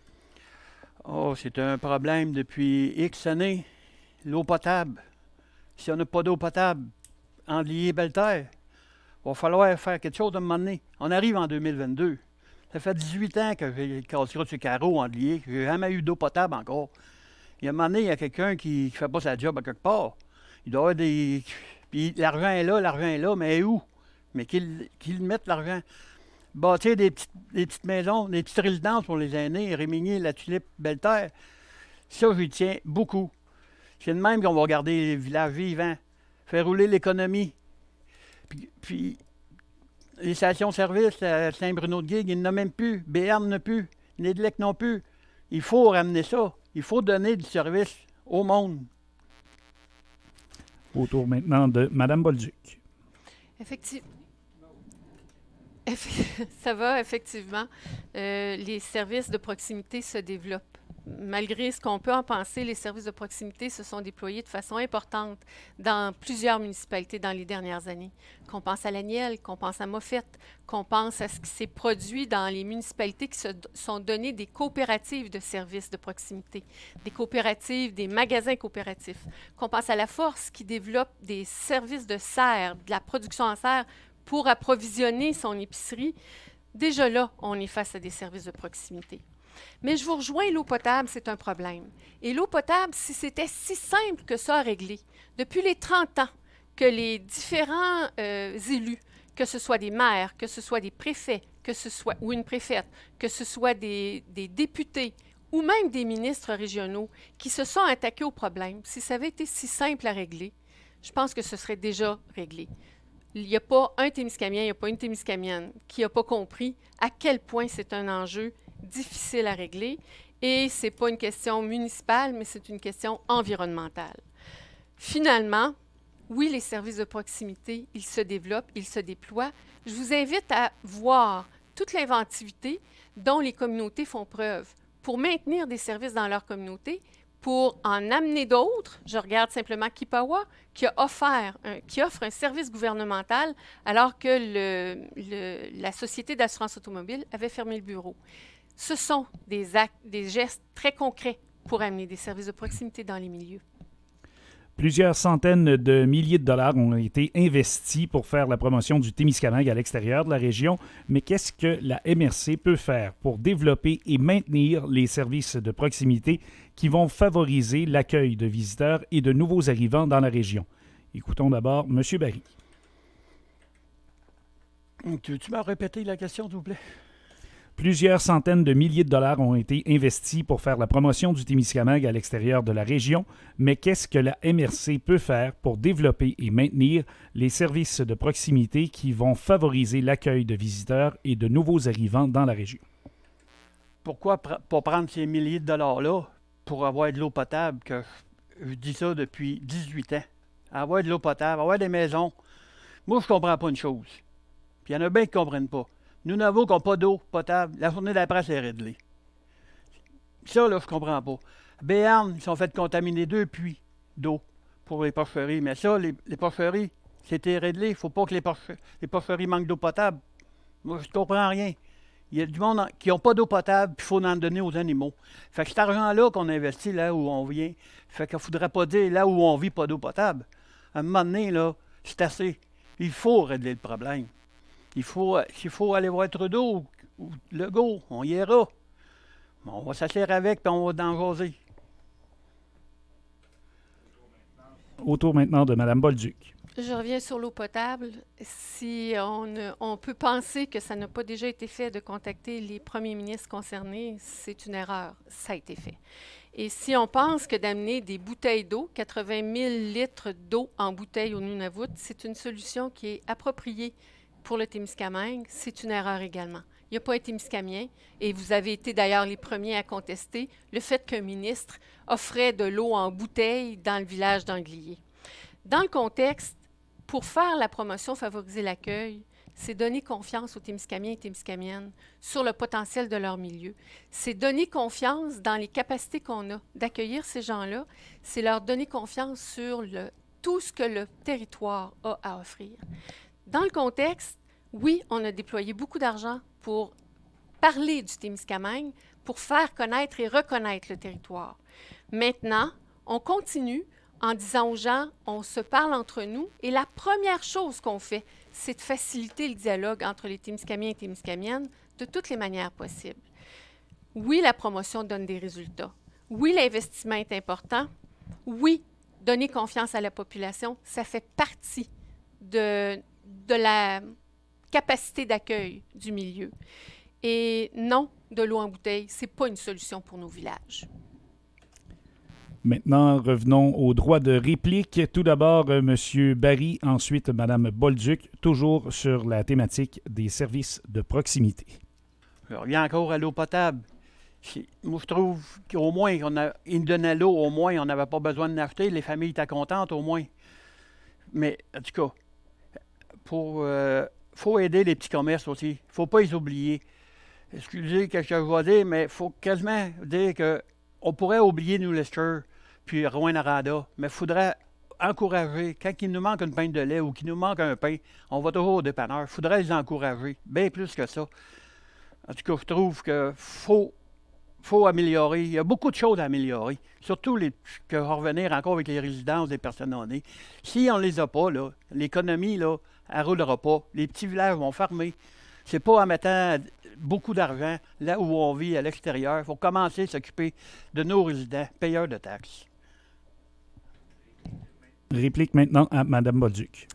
Oh, c'est un problème depuis X années. L'eau potable. Si on n'a pas d'eau potable, Andillier, Belle-Terre, il va falloir faire quelque chose de un moment donné. On arrive en 2022. Ça fait 18 ans que j'ai cassé sur carreau Andillier, que j'ai jamais eu d'eau potable encore. Il y a un moment donné, il y a quelqu'un qui ne fait pas sa job à quelque part. Il doit y avoir des... Puis l'argent est là, mais où? Mais qu'ils mettent l'argent. Bâtir des petites maisons, des petites résidences pour les aînés, Rémigny, La Tulipe, Belle-Terre, ça, j'y tiens beaucoup. C'est de même qu'on va garder les villages vivants, faire rouler l'économie. Puis les stations-service à Saint-Bruno-de-Guigue, ils n'en ont même plus. Béarn n'a plus. Nédlec non plus. Il faut ramener ça. Il faut donner du service au monde. Au tour maintenant de Mme Bolduc. Effectivement. Ça va, effectivement. Les services de proximité se développent. Malgré ce qu'on peut en penser, les services de proximité se sont déployés de façon importante dans plusieurs municipalités dans les dernières années. Qu'on pense à Laniel, qu'on pense à Moffett, qu'on pense à ce qui s'est produit dans les municipalités qui se sont données des coopératives de services de proximité, des coopératives, des magasins coopératifs. Qu'on pense à La Force qui développe des services de serre, de la production en serre pour approvisionner son épicerie. Déjà là, on est face à des services de proximité. Mais je vous rejoins, l'eau potable, c'est un problème. Et l'eau potable, si c'était si simple que ça à régler, depuis les 30 ans que les différents élus, que ce soit des maires, que ce soit des préfets, ou une préfète, que ce soit des députés ou même des ministres régionaux qui se sont attaqués au problème, si ça avait été si simple à régler, je pense que ce serait déjà réglé. Il n'y a pas un Témiscamien, il n'y a pas une Témiscamienne qui n'a pas compris à quel point c'est un enjeu difficile à régler et ce n'est pas une question municipale, mais c'est une question environnementale. Finalement, oui, les services de proximité, ils se développent, ils se déploient. Je vous invite à voir toute l'inventivité dont les communautés font preuve pour maintenir des services dans leur communauté, pour en amener d'autres. Je regarde simplement Kipawa, qui offre un service gouvernemental alors que la Société d'assurance automobile avait fermé le bureau. Ce sont des actes, des gestes très concrets pour amener des services de proximité dans les milieux. Plusieurs centaines de milliers de dollars ont été investis pour faire la promotion du Témiscamingue à l'extérieur de la région. Mais qu'est-ce que la MRC peut faire pour développer et maintenir les services de proximité qui vont favoriser l'accueil de visiteurs et de nouveaux arrivants dans la région? Écoutons d'abord M. Barry. Tu m'as répété la question, s'il vous plaît? Plusieurs centaines de milliers de dollars ont été investis pour faire la promotion du Témiscamingue à l'extérieur de la région, mais qu'est-ce que la MRC peut faire pour développer et maintenir les services de proximité qui vont favoriser l'accueil de visiteurs et de nouveaux arrivants dans la région? Pourquoi pas prendre ces milliers de dollars-là pour avoir de l'eau potable, que je dis ça depuis 18 ans? Avoir de l'eau potable, avoir des maisons. Moi, je ne comprends pas une chose. Puis il y en a bien qui ne comprennent pas. Nous n'avons qu'on pas d'eau potable. La journée d'après, c'est réglé. Ça, là, je comprends pas. Béarn, ils sont fait contaminer 2 puits d'eau pour les porcheries. Mais ça, les porcheries, c'était réglé. Il ne faut pas que les porcheries manquent d'eau potable. Moi, je ne comprends rien. Il y a du monde qui n'ont pas d'eau potable, puis il faut en donner aux animaux. Fait que cet argent-là qu'on investit là où on vient, fait qu'il ne faudrait pas dire là où on vit pas d'eau potable. À un moment donné, là, c'est assez. Il faut régler le problème. S'il faut aller voir Trudeau ou Legault, on y ira. On va s'asseoir avec et on va en jaser. Au tour maintenant de Mme Bolduc. Je reviens sur l'eau potable. Si on peut penser que ça n'a pas déjà été fait de contacter les premiers ministres concernés, c'est une erreur. Ça a été fait. Et si on pense que d'amener des bouteilles d'eau, 80 000 litres d'eau en bouteille au Nunavut, c'est une solution qui est appropriée pour le Témiscamingue, c'est une erreur également. Il n'y a pas un Témiscamien, et vous avez été d'ailleurs les premiers à contester le fait qu'un ministre offrait de l'eau en bouteille dans le village d'Anglier. Dans le contexte, pour faire la promotion, favoriser l'accueil, c'est donner confiance aux Témiscamiens et Témiscamiennes sur le potentiel de leur milieu. C'est donner confiance dans les capacités qu'on a d'accueillir ces gens-là. C'est leur donner confiance sur tout ce que le territoire a à offrir. Dans le contexte, oui, on a déployé beaucoup d'argent pour parler du Témiscamingue, pour faire connaître et reconnaître le territoire. Maintenant, on continue en disant aux gens, on se parle entre nous, et la première chose qu'on fait, c'est de faciliter le dialogue entre les Témiscamiens et Témiscamiennes de toutes les manières possibles. Oui, la promotion donne des résultats. Oui, l'investissement est important. Oui, donner confiance à la population, ça fait partie de la capacité d'accueil du milieu. Et non, de l'eau en bouteille, ce n'est pas une solution pour nos villages. Maintenant, revenons au droit de réplique. Tout d'abord, M. Barry, ensuite Mme Bolduc, toujours sur la thématique des services de proximité. Je reviens encore à l'eau potable. Moi, je trouve qu'au moins, ils nous donnaient l'eau, au moins, on n'avait pas besoin de l'acheter. Les familles étaient contentes, au moins. Mais, en tout cas, faut aider les petits commerces aussi. Il ne faut pas les oublier. Excusez ce que je vais dire, mais il faut quasiment dire qu'on pourrait oublier New Lester puis Rouyn-Noranda, mais il faudrait encourager. Quand il nous manque une pinte de lait ou qu'il nous manque un pain, on va toujours au dépanneur. Il faudrait les encourager, bien plus que ça. En tout cas, je trouve qu'il faut améliorer. Il y a beaucoup de choses à améliorer. Surtout que revenir encore avec les résidences des personnes âgées. Si on ne les a pas, là, l'économie, là, elle ne roulera pas. Les petits villages vont fermer. C'est pas en mettant beaucoup d'argent là où on vit à l'extérieur. Il faut commencer à s'occuper de nos résidents, payeurs de taxes. Réplique maintenant à Mme Bolduc.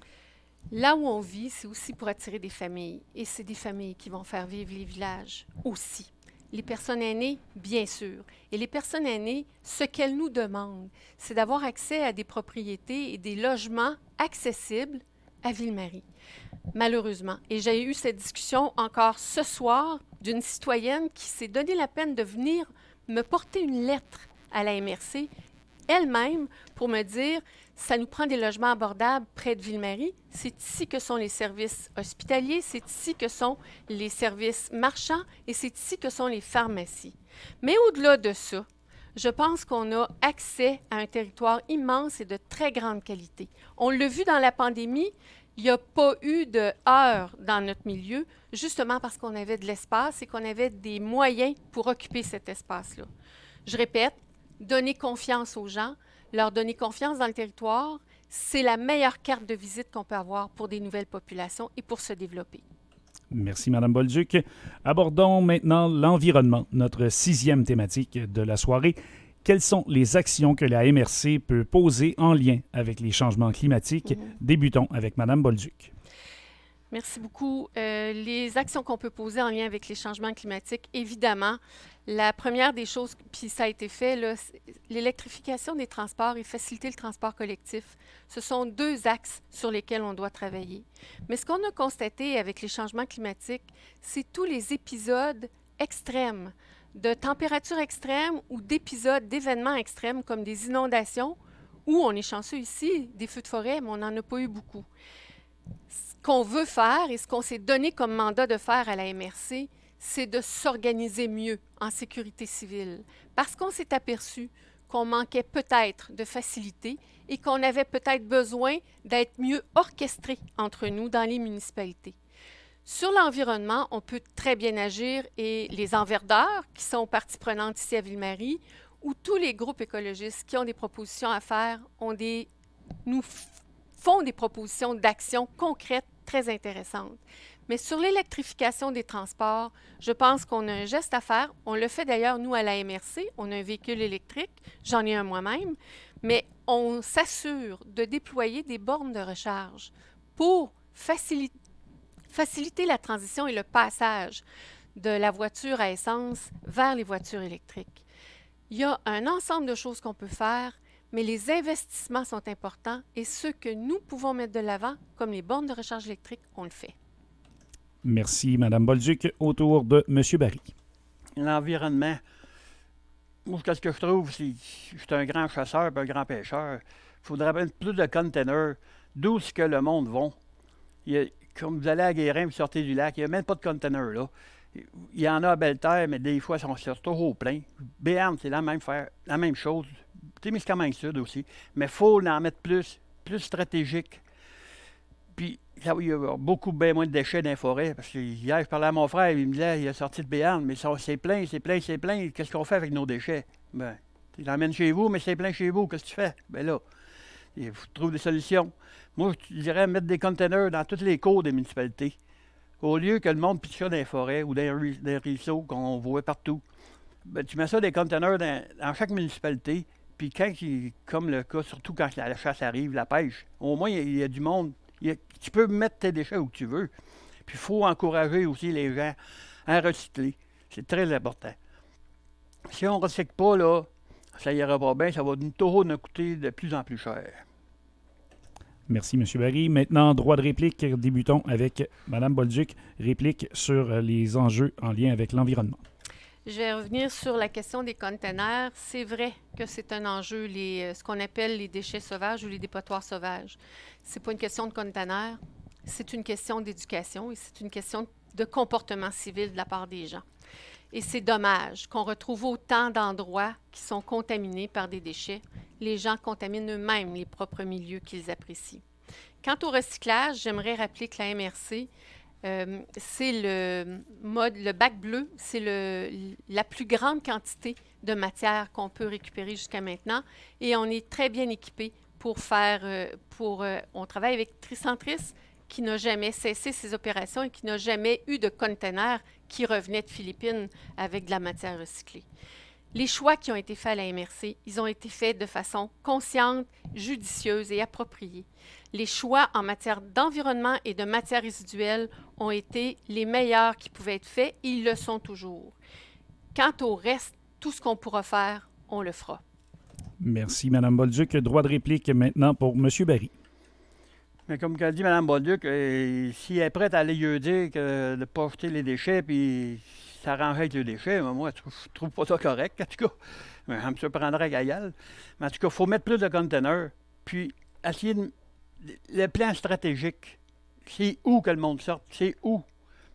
Là où on vit, c'est aussi pour attirer des familles. Et c'est des familles qui vont faire vivre les villages aussi. Les personnes aînées, bien sûr. Et les personnes aînées, ce qu'elles nous demandent, c'est d'avoir accès à des propriétés et des logements accessibles à Ville-Marie. Malheureusement. Et j'ai eu cette discussion encore ce soir d'une citoyenne qui s'est donné la peine de venir me porter une lettre à la MRC, elle-même, pour me dire ça nous prend des logements abordables près de Ville-Marie. C'est ici que sont les services hospitaliers, c'est ici que sont les services marchands et c'est ici que sont les pharmacies. Mais au-delà de ça, je pense qu'on a accès à un territoire immense et de très grande qualité. On l'a vu dans la pandémie, il n'y a pas eu de heurts dans notre milieu, justement parce qu'on avait de l'espace et qu'on avait des moyens pour occuper cet espace-là. Je répète, donner confiance aux gens, leur donner confiance dans le territoire, c'est la meilleure carte de visite qu'on peut avoir pour des nouvelles populations et pour se développer. Merci, Mme Bolduc. Abordons maintenant l'environnement, notre 6e thématique de la soirée. Quelles sont les actions que la MRC peut poser en lien avec les changements climatiques? Débutons avec Mme Bolduc. Merci beaucoup. Les actions qu'on peut poser en lien avec les changements climatiques, évidemment, la première des choses, puis ça a été fait, là, l'électrification des transports et faciliter le transport collectif. Ce sont 2 axes sur lesquels on doit travailler. Mais ce qu'on a constaté avec les changements climatiques, c'est tous les épisodes extrêmes, de températures extrêmes ou d'épisodes, d'événements extrêmes comme des inondations, où on est chanceux ici, des feux de forêt, mais on n'en a pas eu beaucoup. Ce qu'on veut faire et ce qu'on s'est donné comme mandat de faire à la MRC, c'est de s'organiser mieux en sécurité civile, parce qu'on s'est aperçu qu'on manquait peut-être de facilité et qu'on avait peut-être besoin d'être mieux orchestrés entre nous dans les municipalités. Sur l'environnement, on peut très bien agir et les enverdeurs, qui sont partie prenante ici à Ville-Marie, ou tous les groupes écologistes qui ont des propositions à faire, nous font des propositions d'action concrètes très intéressantes. Mais sur l'électrification des transports, je pense qu'on a un geste à faire. On le fait d'ailleurs, nous, à la MRC. On a un véhicule électrique. J'en ai un moi-même. Mais on s'assure de déployer des bornes de recharge pour faciliter la transition et le passage de la voiture à essence vers les voitures électriques. Il y a un ensemble de choses qu'on peut faire, mais les investissements sont importants et ceux que nous pouvons mettre de l'avant, comme les bornes de recharge électrique, on le fait. Merci, Mme Bolduc. Autour de M. Barry. L'environnement. Moi, ce que je trouve, c'est que je suis un grand chasseur et un grand pêcheur. Il faudrait mettre plus de containers. D'où est-ce que le monde va? Comme vous allez à Guérin, vous sortez du lac, il n'y a même pas de containers là. Il y en a à Belle-Terre, mais des fois, ils sont toujours pleins. Béarn, c'est la même chose. Témiscamingue Sud aussi. Mais il faut en mettre plus stratégique. Puis, il y a beaucoup bien moins de déchets dans les forêts. Parce que hier, je parlais à mon frère, il me disait, il est sorti de Béarn, mais c'est plein. Qu'est-ce qu'on fait avec nos déchets? Ben, tu l'emmènes chez vous, mais c'est plein chez vous. Qu'est-ce que tu fais? Ben là, il faut trouver des solutions. Moi, je dirais mettre des containers dans toutes les cours des municipalités. Au lieu que le monde pitche ça dans les forêts ou dans les ruisseaux qu'on voit partout. Ben, tu mets ça des containers dans chaque municipalité. Puis comme le cas, surtout quand la chasse arrive, la pêche, au moins, il y a du monde. Tu peux mettre tes déchets où tu veux. Puis il faut encourager aussi les gens à recycler. C'est très important. Si on ne recycle pas, là, ça ira pas bien. Ça va toujours nous coûter de plus en plus cher. Merci, M. Barry. Maintenant, droit de réplique. Débutons avec Mme Bolduc. Réplique sur les enjeux en lien avec l'environnement. Je vais revenir sur la question des containers. C'est vrai que c'est un enjeu, ce qu'on appelle les déchets sauvages ou les dépotoirs sauvages. Ce n'est pas une question de containers, c'est une question d'éducation et c'est une question de comportement civil de la part des gens. Et c'est dommage qu'on retrouve autant d'endroits qui sont contaminés par des déchets. Les gens contaminent eux-mêmes les propres milieux qu'ils apprécient. Quant au recyclage, j'aimerais rappeler que la MRC, c'est le bac bleu, c'est la plus grande quantité de matière qu'on peut récupérer jusqu'à maintenant et on est très bien équipé pour on travaille avec Tricentris qui n'a jamais cessé ses opérations et qui n'a jamais eu de container qui revenait de Philippines avec de la matière recyclée. Les choix qui ont été faits à la MRC, ils ont été faits de façon consciente, judicieuse et appropriée. Les choix en matière d'environnement et de matières résiduelles ont été les meilleurs qui pouvaient être faits et ils le sont toujours. Quant au reste, tout ce qu'on pourra faire, on le fera. Merci, Mme Bolduc. Droit de réplique maintenant pour M. Barry. Mais comme qu'a dit Mme Bolduc, si elle est prête à aller lui dire de ne pas jeter les déchets puis s'arranger avec les déchets, moi, je trouve pas ça correct, en tout cas. Ça me surprendrait qu'elle y aille. Mais en tout cas, il faut mettre plus de containers, puis essayer le plan stratégique. C'est où que le monde sorte? C'est où?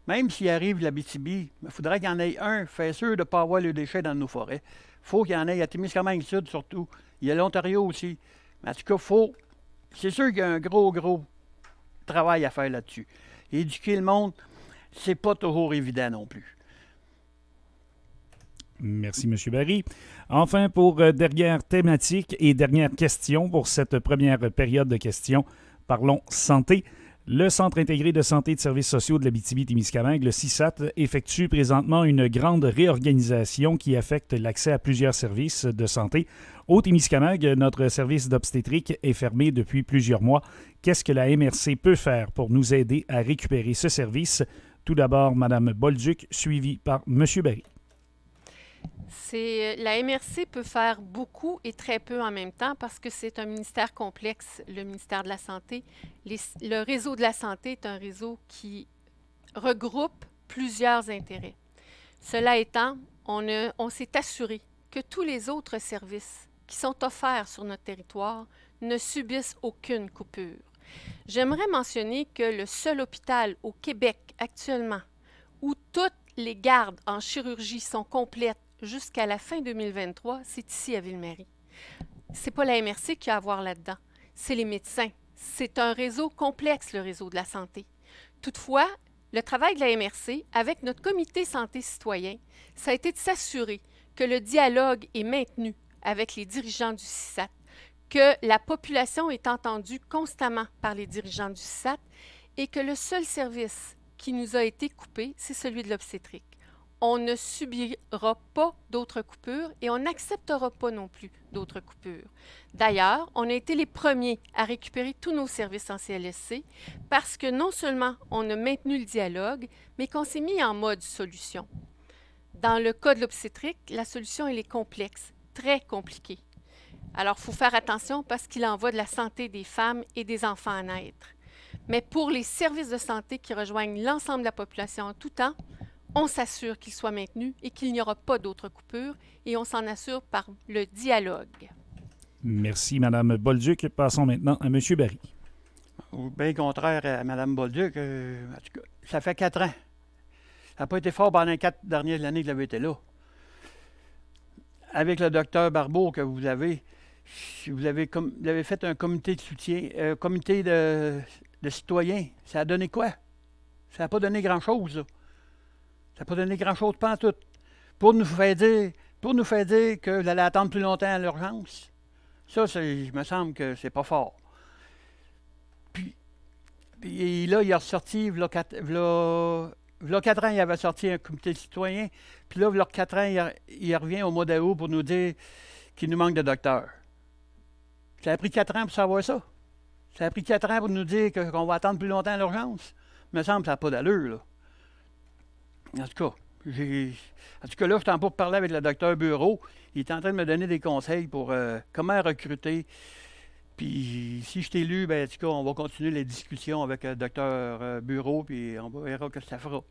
Même s'il arrive de l'Abitibi, il faudrait qu'il y en ait un, fait sûr de ne pas avoir les déchets dans nos forêts. Il faut qu'il y en ait à Témiscamingue Sud surtout. Il y a l'Ontario aussi. Mais en tout cas, c'est sûr qu'il y a un gros travail à faire là-dessus. Éduquer le monde, c'est pas toujours évident non plus. Merci, M. Barry. Enfin, pour dernière thématique et dernière question pour cette première période de questions, parlons santé. Le Centre intégré de santé et de services sociaux de l'Abitibi-Témiscamingue, le CISAT, effectue présentement une grande réorganisation qui affecte l'accès à plusieurs services de santé. Au Témiscamingue, notre service d'obstétrique est fermé depuis plusieurs mois. Qu'est-ce que la MRC peut faire pour nous aider à récupérer ce service? Tout d'abord, Mme Bolduc, suivie par M. Barry. La MRC peut faire beaucoup et très peu en même temps parce que c'est un ministère complexe, le ministère de la Santé. Le réseau de la santé est un réseau qui regroupe plusieurs intérêts. Cela étant, on s'est assuré que tous les autres services qui sont offerts sur notre territoire ne subissent aucune coupure. J'aimerais mentionner que le seul hôpital au Québec actuellement où toutes les gardes en chirurgie sont complètes jusqu'à la fin 2023, c'est ici à Ville-Marie. C'est pas la MRC qui a à voir là-dedans, c'est les médecins. C'est un réseau complexe, le réseau de la santé. Toutefois, le travail de la MRC avec notre comité santé citoyen, ça a été de s'assurer que le dialogue est maintenu avec les dirigeants du CISAT, que la population est entendue constamment par les dirigeants du CISAT et que le seul service qui nous a été coupé, c'est celui de l'obstétrique. On ne subira pas d'autres coupures et on n'acceptera pas non plus d'autres coupures. D'ailleurs, on a été les premiers à récupérer tous nos services en CLSC parce que non seulement on a maintenu le dialogue, mais qu'on s'est mis en mode solution. Dans le cas de l'obstétrique, la solution elle est complexe, très compliquée. Alors, il faut faire attention parce qu'il en va de la santé des femmes et des enfants à naître. Mais pour les services de santé qui rejoignent l'ensemble de la population en tout temps, on s'assure qu'ils soient maintenus et qu'il n'y aura pas d'autres coupures et on s'en assure par le dialogue. Merci, Mme Bolduc. Passons maintenant à M. Barry. Bien contraire à Mme Bolduc, en tout cas, ça fait 4 ans. Ça n'a pas été fort pendant les 4 dernières années que j'avais été là. Avec le docteur Barbeau que vous avez fait un comité de soutien, un comité de citoyens. Ça a donné quoi? Ça n'a pas donné grand-chose, là. Ça n'a pas donné grand-chose pantoute. Pour nous faire dire que vous allez attendre plus longtemps à l'urgence. Ça, il me semble que c'est pas fort. Puis là, il a ressorti, il y a 4 ans, il avait sorti un comité citoyen. Puis là, il y a 4 ans, il revient au mois d'août pour nous dire qu'il nous manque de docteurs. Ça a pris 4 ans pour savoir ça. Ça a pris 4 ans pour nous dire qu'on va attendre plus longtemps à l'urgence. Il me semble que ça n'a pas d'allure, là. En tout cas, là, je suis en pour parler avec le docteur Bureau. Il est en train de me donner des conseils pour comment recruter. Puis, si je t'ai lu, en tout cas, on va continuer les discussions avec le docteur Bureau, puis on verra ce que ça fera.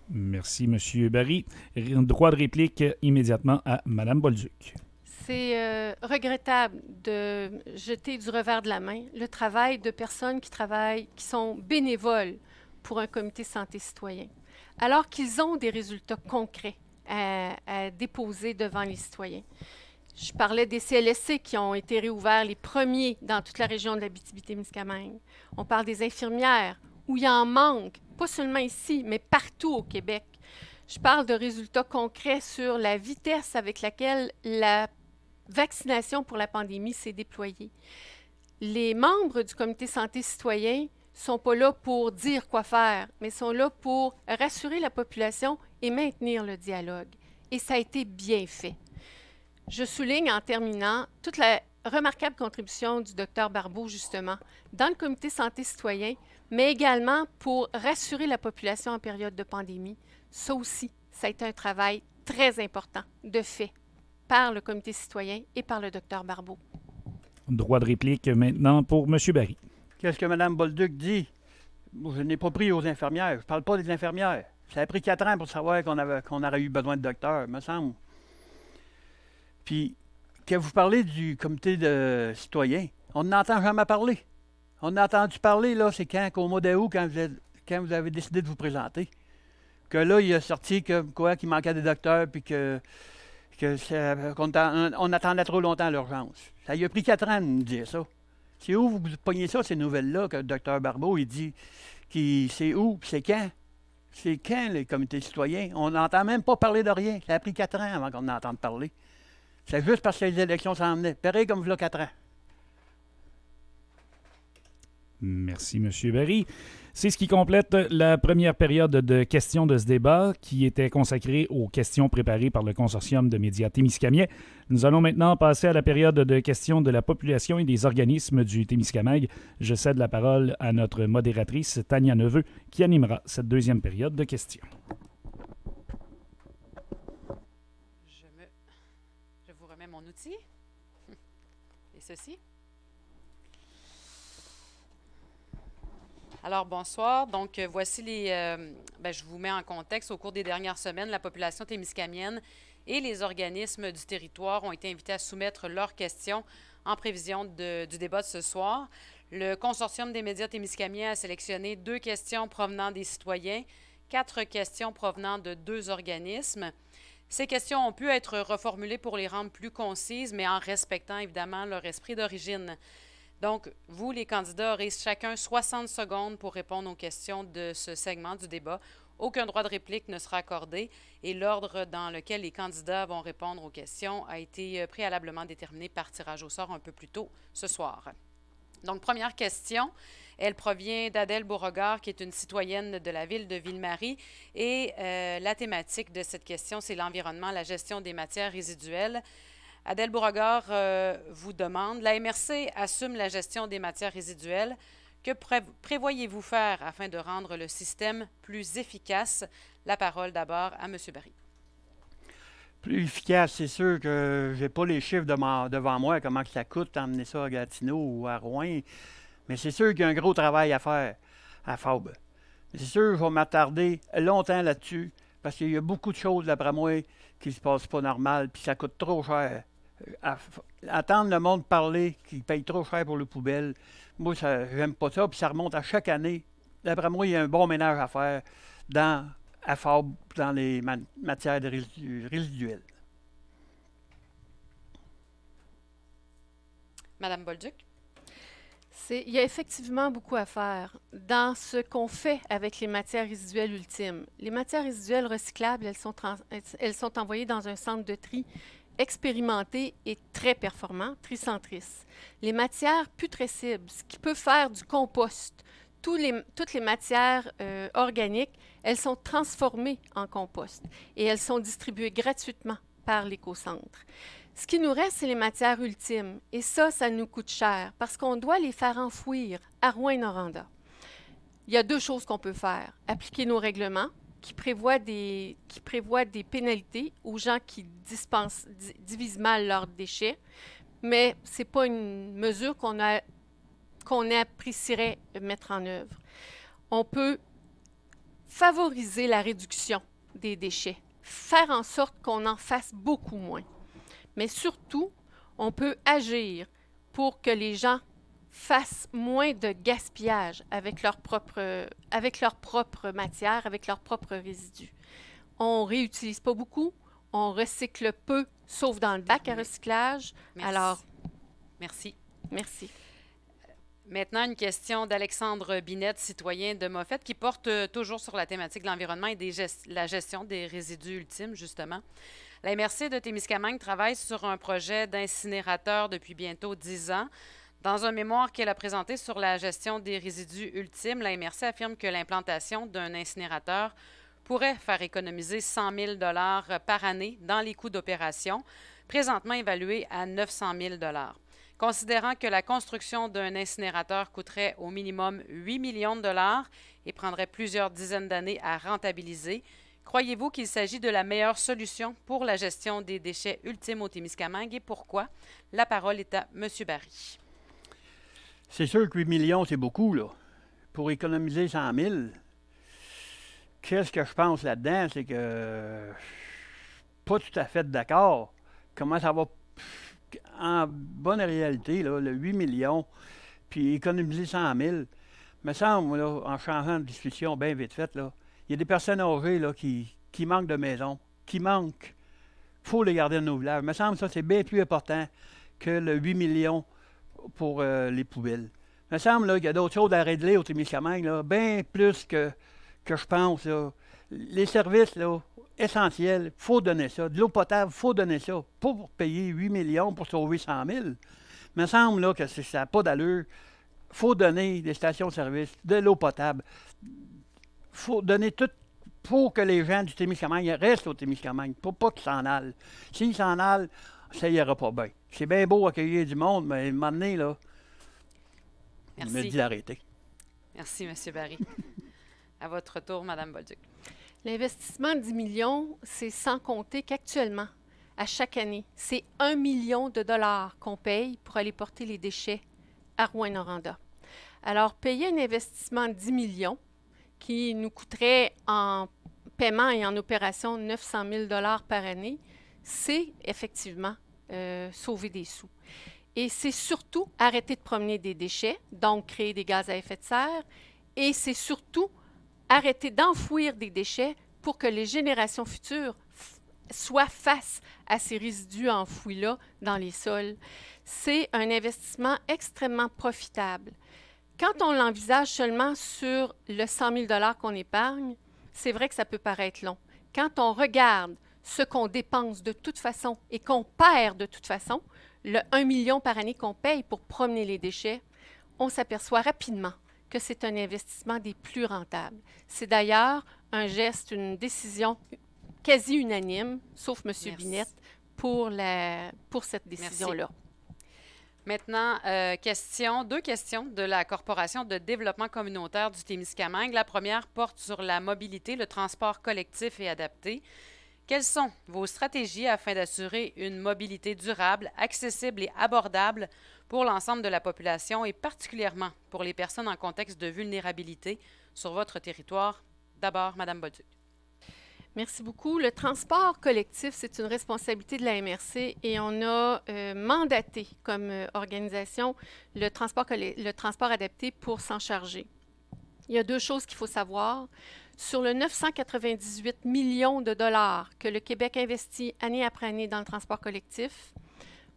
Merci, M. Barry. Droit de réplique immédiatement à Mme Bolduc. C'est regrettable de jeter du revers de la main le travail de personnes qui sont bénévoles pour un comité santé citoyen, alors qu'ils ont des résultats concrets à déposer devant les citoyens. Je parlais des CLSC qui ont été réouverts les premiers dans toute la région de l'Abitibi-Témiscamingue. On parle des infirmières, où il y en manque, pas seulement ici, mais partout au Québec. Je parle de résultats concrets sur la vitesse avec laquelle la vaccination pour la pandémie s'est déployée. Les membres du comité santé citoyen sont pas là pour dire quoi faire, mais sont là pour rassurer la population et maintenir le dialogue. Et ça a été bien fait. Je souligne en terminant toute la remarquable contribution du Dr Barbeau, justement, dans le comité santé citoyen, mais également pour rassurer la population en période de pandémie. Ça aussi, ça a été un travail très important de fait par le comité citoyen et par le Dr Barbeau. Droit de réplique maintenant pour M. Barry. Qu'est-ce que Mme Bolduc dit? Je n'ai pas pris aux infirmières. Je ne parle pas des infirmières. Ça a pris 4 ans pour savoir qu'on aurait eu besoin de docteurs, me semble. Puis, quand vous parlez du comité de citoyens, on n'entend jamais parler. On a entendu parler, là, c'est qu'au mois d'août, quand quand vous avez décidé de vous présenter. Que là, il a sorti que quoi, qu'il manquait des docteurs, puis qu'on attendait trop longtemps à l'urgence. Ça lui a pris 4 ans de nous dire ça. C'est où vous pognez ça, ces nouvelles-là, que le docteur Barbeau, il dit, c'est où, puis c'est quand? C'est quand, les comités citoyens? On n'entend même pas parler de rien. Ça a pris 4 ans avant qu'on en entende parler. C'est juste parce que les élections s'en venaient. Pareil comme il y a 4 ans. Merci, M. Berry. C'est ce qui complète la première période de questions de ce débat qui était consacrée aux questions préparées par le Consortium de médias Témiscamingue. Nous allons maintenant passer à la période de questions de la population et des organismes du Témiscamingue. Je cède la parole à notre modératrice, Tania Neveu, qui animera cette deuxième période de questions. Je vous remets mon outil. Et ceci. Alors, bonsoir. Donc, voici je vous mets en contexte. Au cours des dernières semaines, la population témiscamienne et les organismes du territoire ont été invités à soumettre leurs questions en prévision du débat de ce soir. Le Consortium des médias témiscamiens a sélectionné 2 questions provenant des citoyens, 4 questions provenant de 2 organismes. Ces questions ont pu être reformulées pour les rendre plus concises, mais en respectant évidemment leur esprit d'origine. Donc, vous, les candidats, aurez chacun 60 secondes pour répondre aux questions de ce segment du débat. Aucun droit de réplique ne sera accordé et l'ordre dans lequel les candidats vont répondre aux questions a été préalablement déterminé par tirage au sort un peu plus tôt ce soir. Donc, première question, elle provient d'Adèle Beauregard, qui est une citoyenne de la ville de Ville-Marie. Et la thématique de cette question, c'est l'environnement, la gestion des matières résiduelles. Adèle Beauregard vous demande, la MRC assume la gestion des matières résiduelles. Que prévoyez-vous faire afin de rendre le système plus efficace? La parole d'abord à M. Barry. Plus efficace, c'est sûr que j'ai pas les chiffres devant moi, comment que ça coûte d'emmener ça à Gatineau ou à Rouen. Mais c'est sûr qu'il y a un gros travail à faire à FAB. C'est sûr que je vais m'attarder longtemps là-dessus, parce qu'il y a beaucoup de choses, d'après moi, qui se passent pas normal, puis ça coûte trop cher. Attendre le monde parler, qui paye trop cher pour les poubelles, moi, j'aime pas ça, puis ça remonte à chaque année. D'après moi, il y a un bon ménage à faire à FAB, dans les matières résiduelles. Madame Bolduc. Il y a effectivement beaucoup à faire dans ce qu'on fait avec les matières résiduelles ultimes. Les matières résiduelles recyclables, elles sont envoyées dans un centre de tri expérimenté et très performant, Tricentris. Les matières putrescibles, ce qui peut faire du compost, toutes les matières organiques, elles sont transformées en compost et elles sont distribuées gratuitement par l'écocentre. Ce qui nous reste, c'est les matières ultimes. Et ça nous coûte cher parce qu'on doit les faire enfouir à Rouyn-Noranda. Il y a 2 choses qu'on peut faire. Appliquer nos règlements qui prévoient des pénalités aux gens qui divisent mal leurs déchets, mais ce n'est pas une mesure qu'on apprécierait mettre en œuvre. On peut favoriser la réduction des déchets, faire en sorte qu'on en fasse beaucoup moins. Mais surtout, on peut agir pour que les gens fassent moins de gaspillage avec leur propre matière, avec leurs propres résidus. On ne réutilise pas beaucoup, on recycle peu, sauf dans le bac à recyclage. Merci. Alors, merci. Merci. Maintenant, une question d'Alexandre Binette, citoyen de Moffett, qui porte toujours sur la thématique de l'environnement et la gestion des résidus ultimes, justement. La MRC de Témiscamingue travaille sur un projet d'incinérateur depuis bientôt 10 ans. Dans un mémoire qu'elle a présenté sur la gestion des résidus ultimes, la MRC affirme que l'implantation d'un incinérateur pourrait faire économiser 100 000 $ par année dans les coûts d'opération, présentement évalués à 900 000 $. Considérant que la construction d'un incinérateur coûterait au minimum 8 millions de dollars et prendrait plusieurs dizaines d'années à rentabiliser, croyez-vous qu'il s'agit de la meilleure solution pour la gestion des déchets ultimes au Témiscamingue et pourquoi? La parole est à M. Barry. C'est sûr que 8 millions, c'est beaucoup, là. Pour économiser 100 000, qu'est-ce que je pense là-dedans? C'est que pas tout à fait d'accord. Comment ça va, en bonne réalité, là, le 8 millions, puis économiser 100 000. me semble, là, en changeant de discussion bien vite faite, là, il y a des personnes âgées là, qui manquent de maison, qui manquent. Il faut les garder dans nos villages. Me semble que ça, c'est bien plus important que le 8 millions pour les poubelles. Me semble là, qu'il y a d'autres choses à régler au Témiscamingue, là, bien plus que je pense. Là. Les services là, essentiels, il faut donner ça. De l'eau potable, il faut donner ça. Pas pour payer 8 millions pour sauver 100 000. Me semble là, que ça n'a pas d'allure. Il faut donner des stations-service, de l'eau potable. Il faut donner tout pour que les gens du Témiscamingue restent au Témiscamingue, pour pas qu'ils s'en allent. S'ils s'en allent, ça ira pas bien. C'est bien beau accueillir du monde, mais à un moment donné, là, il me dit d'arrêter. Merci, M. Barry. À votre tour, Mme Bolduc. L'investissement de 10 millions, c'est sans compter qu'actuellement, à chaque année, c'est 1 million de dollars qu'on paye pour aller porter les déchets à Rouyn-Noranda. Alors, payer un investissement de 10 millions qui nous coûterait en paiement et en opération 900 000 $ par année, c'est effectivement sauver des sous. Et c'est surtout arrêter de promener des déchets, donc créer des gaz à effet de serre, et c'est surtout arrêter d'enfouir des déchets pour que les générations futures soient face à ces résidus enfouis-là dans les sols. C'est un investissement extrêmement profitable. Quand on l'envisage seulement sur le 100 000 $ qu'on épargne, c'est vrai que ça peut paraître long. Quand on regarde ce qu'on dépense de toute façon et qu'on perd de toute façon, le 1 million par année qu'on paye pour promener les déchets, on s'aperçoit rapidement que c'est un investissement des plus rentables. C'est d'ailleurs un geste, une décision quasi unanime, sauf M. Binette, pour cette décision-là. Maintenant, deux questions de la Corporation de développement communautaire du Témiscamingue. La première porte sur la mobilité, le transport collectif et adapté. Quelles sont vos stratégies afin d'assurer une mobilité durable, accessible et abordable pour l'ensemble de la population et particulièrement pour les personnes en contexte de vulnérabilité sur votre territoire? D'abord, Mme Bolduc. Merci beaucoup. Le transport collectif, c'est une responsabilité de la MRC et on a mandaté comme organisation le transport adapté pour s'en charger. Il y a deux choses qu'il faut savoir. Sur le 998 millions de dollars que le Québec investit année après année dans le transport collectif,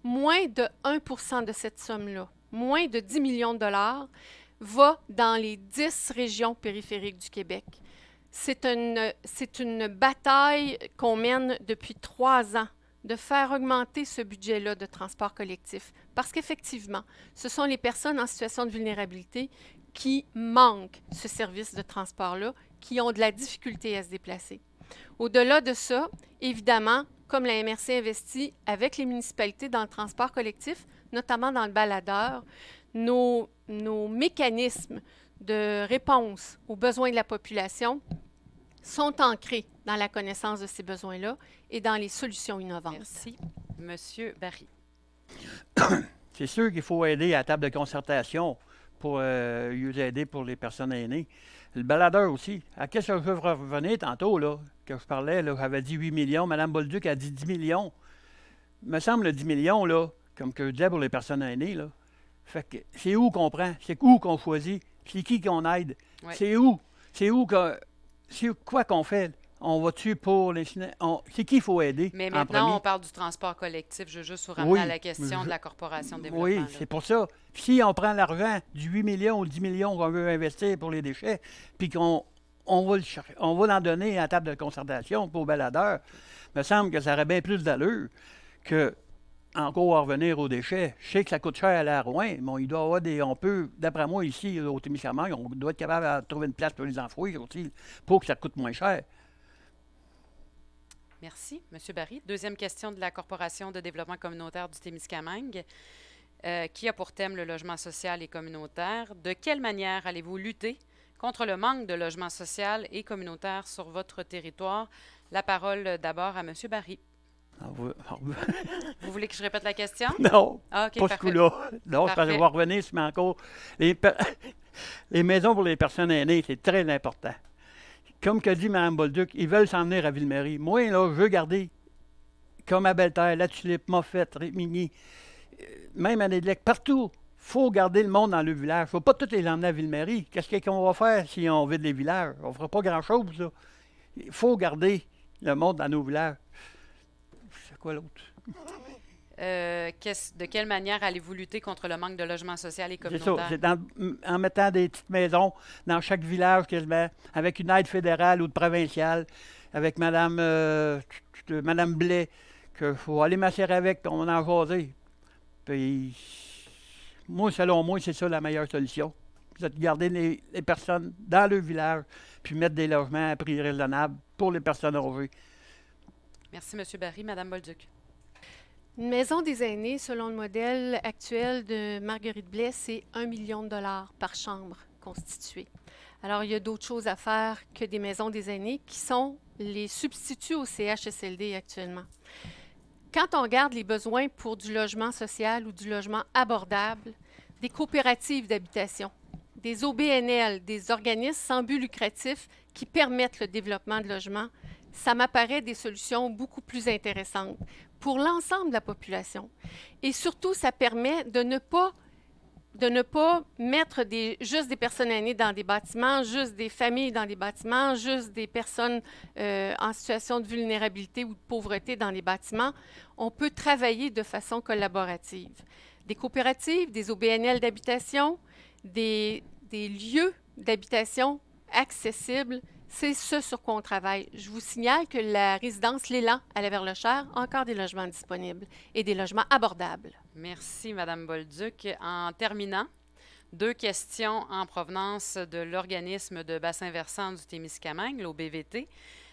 moins de 1 % de cette somme-là, moins de 10 millions de dollars, va dans les 10 régions périphériques du Québec. C'est une bataille qu'on mène depuis 3 ans de faire augmenter ce budget-là de transport collectif. Parce qu'effectivement, ce sont les personnes en situation de vulnérabilité qui manquent ce service de transport-là, qui ont de la difficulté à se déplacer. Au-delà de ça, évidemment, comme la MRC investit avec les municipalités dans le transport collectif, notamment dans le baladeur, nos mécanismes de réponse aux besoins de la population sont ancrés dans la connaissance de ces besoins-là et dans les solutions innovantes. Merci. Monsieur Barry. C'est sûr qu'il faut aider à la table de concertation pour les aider pour les personnes aînées. Le baladeur aussi. À qu'est-ce que je veux revenir tantôt, là, que je parlais, là, j'avais dit 8 millions. Mme Bolduc a dit 10 millions. Il me semble le 10 millions, là, comme que je disais pour les personnes aînées, là. Fait que c'est où qu'on prend? C'est où qu'on choisit? C'est qui qu'on aide? Oui. C'est où? C'est quoi qu'on fait? On va-tu pour les... c'est qui il faut aider? Mais maintenant, on parle du transport collectif. Je veux juste vous ramener à la question de la Corporation de développement. Oui, là. c'est pour ça. Si on prend l'argent du 8 millions ou 10 millions qu'on veut investir pour les déchets, puis qu'on va l'en donner à la table de concertation pour baladeurs, il me semble que ça aurait bien plus d'allure que encore à revenir aux déchets. Je sais que ça coûte cher à aller à Rouen, mais il doit y avoir on peut, d'après moi, ici, au Témiscamingue, on doit être capable de trouver une place pour les enfouir aussi, pour que ça coûte moins cher. Merci. Monsieur Barry. Deuxième question de la Corporation de développement communautaire du Témiscamingue, qui a pour thème le logement social et communautaire. De quelle manière allez-vous lutter contre le manque de logement social et communautaire sur votre territoire? La parole d'abord à M. Barry. Vous voulez que je répète la question? Non, ah, okay, pas ce coup-là. Non, c'est parce que je vais revenir, mais encore. Les maisons pour les personnes aînées, c'est très important. Comme que dit Mme Bolduc, ils veulent s'en venir à Ville-Marie. Moi, là, je veux garder, comme à Belle-Terre, La Tulipe, Moffett, Rémigny, même à Nédlec, partout. faut garder le monde dans le village. Il ne faut pas tous les emmener à Ville-Marie. Qu'est-ce qu'on va faire si on vide les villages? On ne fera pas grand-chose, là. Il faut garder le monde dans nos villages. C'est quoi l'autre? De quelle manière allez-vous lutter contre le manque de logement social et C'est ça. communautaire? C'est en mettant des petites maisons dans chaque village quasiment, avec une aide fédérale ou de provinciale, avec Madame Blais, qu'il faut aller m'asseoir avec, puis on va en jaser. Puis, moi, selon moi, c'est ça la meilleure solution. C'est de garder les personnes dans le village, puis mettre des logements à prix raisonnable pour les personnes âgées. Merci, M. Barry. Mme Bolduc. Une maison des aînés, selon le modèle actuel de Marguerite Blais, c'est 1 million de dollars par chambre constituée. Alors, il y a d'autres choses à faire que des maisons des aînés qui sont les substituts au CHSLD actuellement. Quand on regarde les besoins pour du logement social ou du logement abordable, des coopératives d'habitation, des OBNL, des organismes sans but lucratif qui permettent le développement de logements, ça m'apparaît des solutions beaucoup plus intéressantes pour l'ensemble de la population. Et surtout, ça permet de ne pas mettre juste des personnes aînées dans des bâtiments, juste des familles dans des bâtiments, juste des personnes en situation de vulnérabilité ou de pauvreté dans les bâtiments. On peut travailler de façon collaborative. Des coopératives, des OBNL d'habitation, des lieux d'habitation accessibles, c'est ce sur quoi on travaille. Je vous signale que la résidence L'Élan à la Verlochère a encore des logements disponibles et des logements abordables. Merci, Mme Bolduc. En terminant, 2 questions en provenance de l'organisme de bassin versant du Témiscamingue, l'OBVT,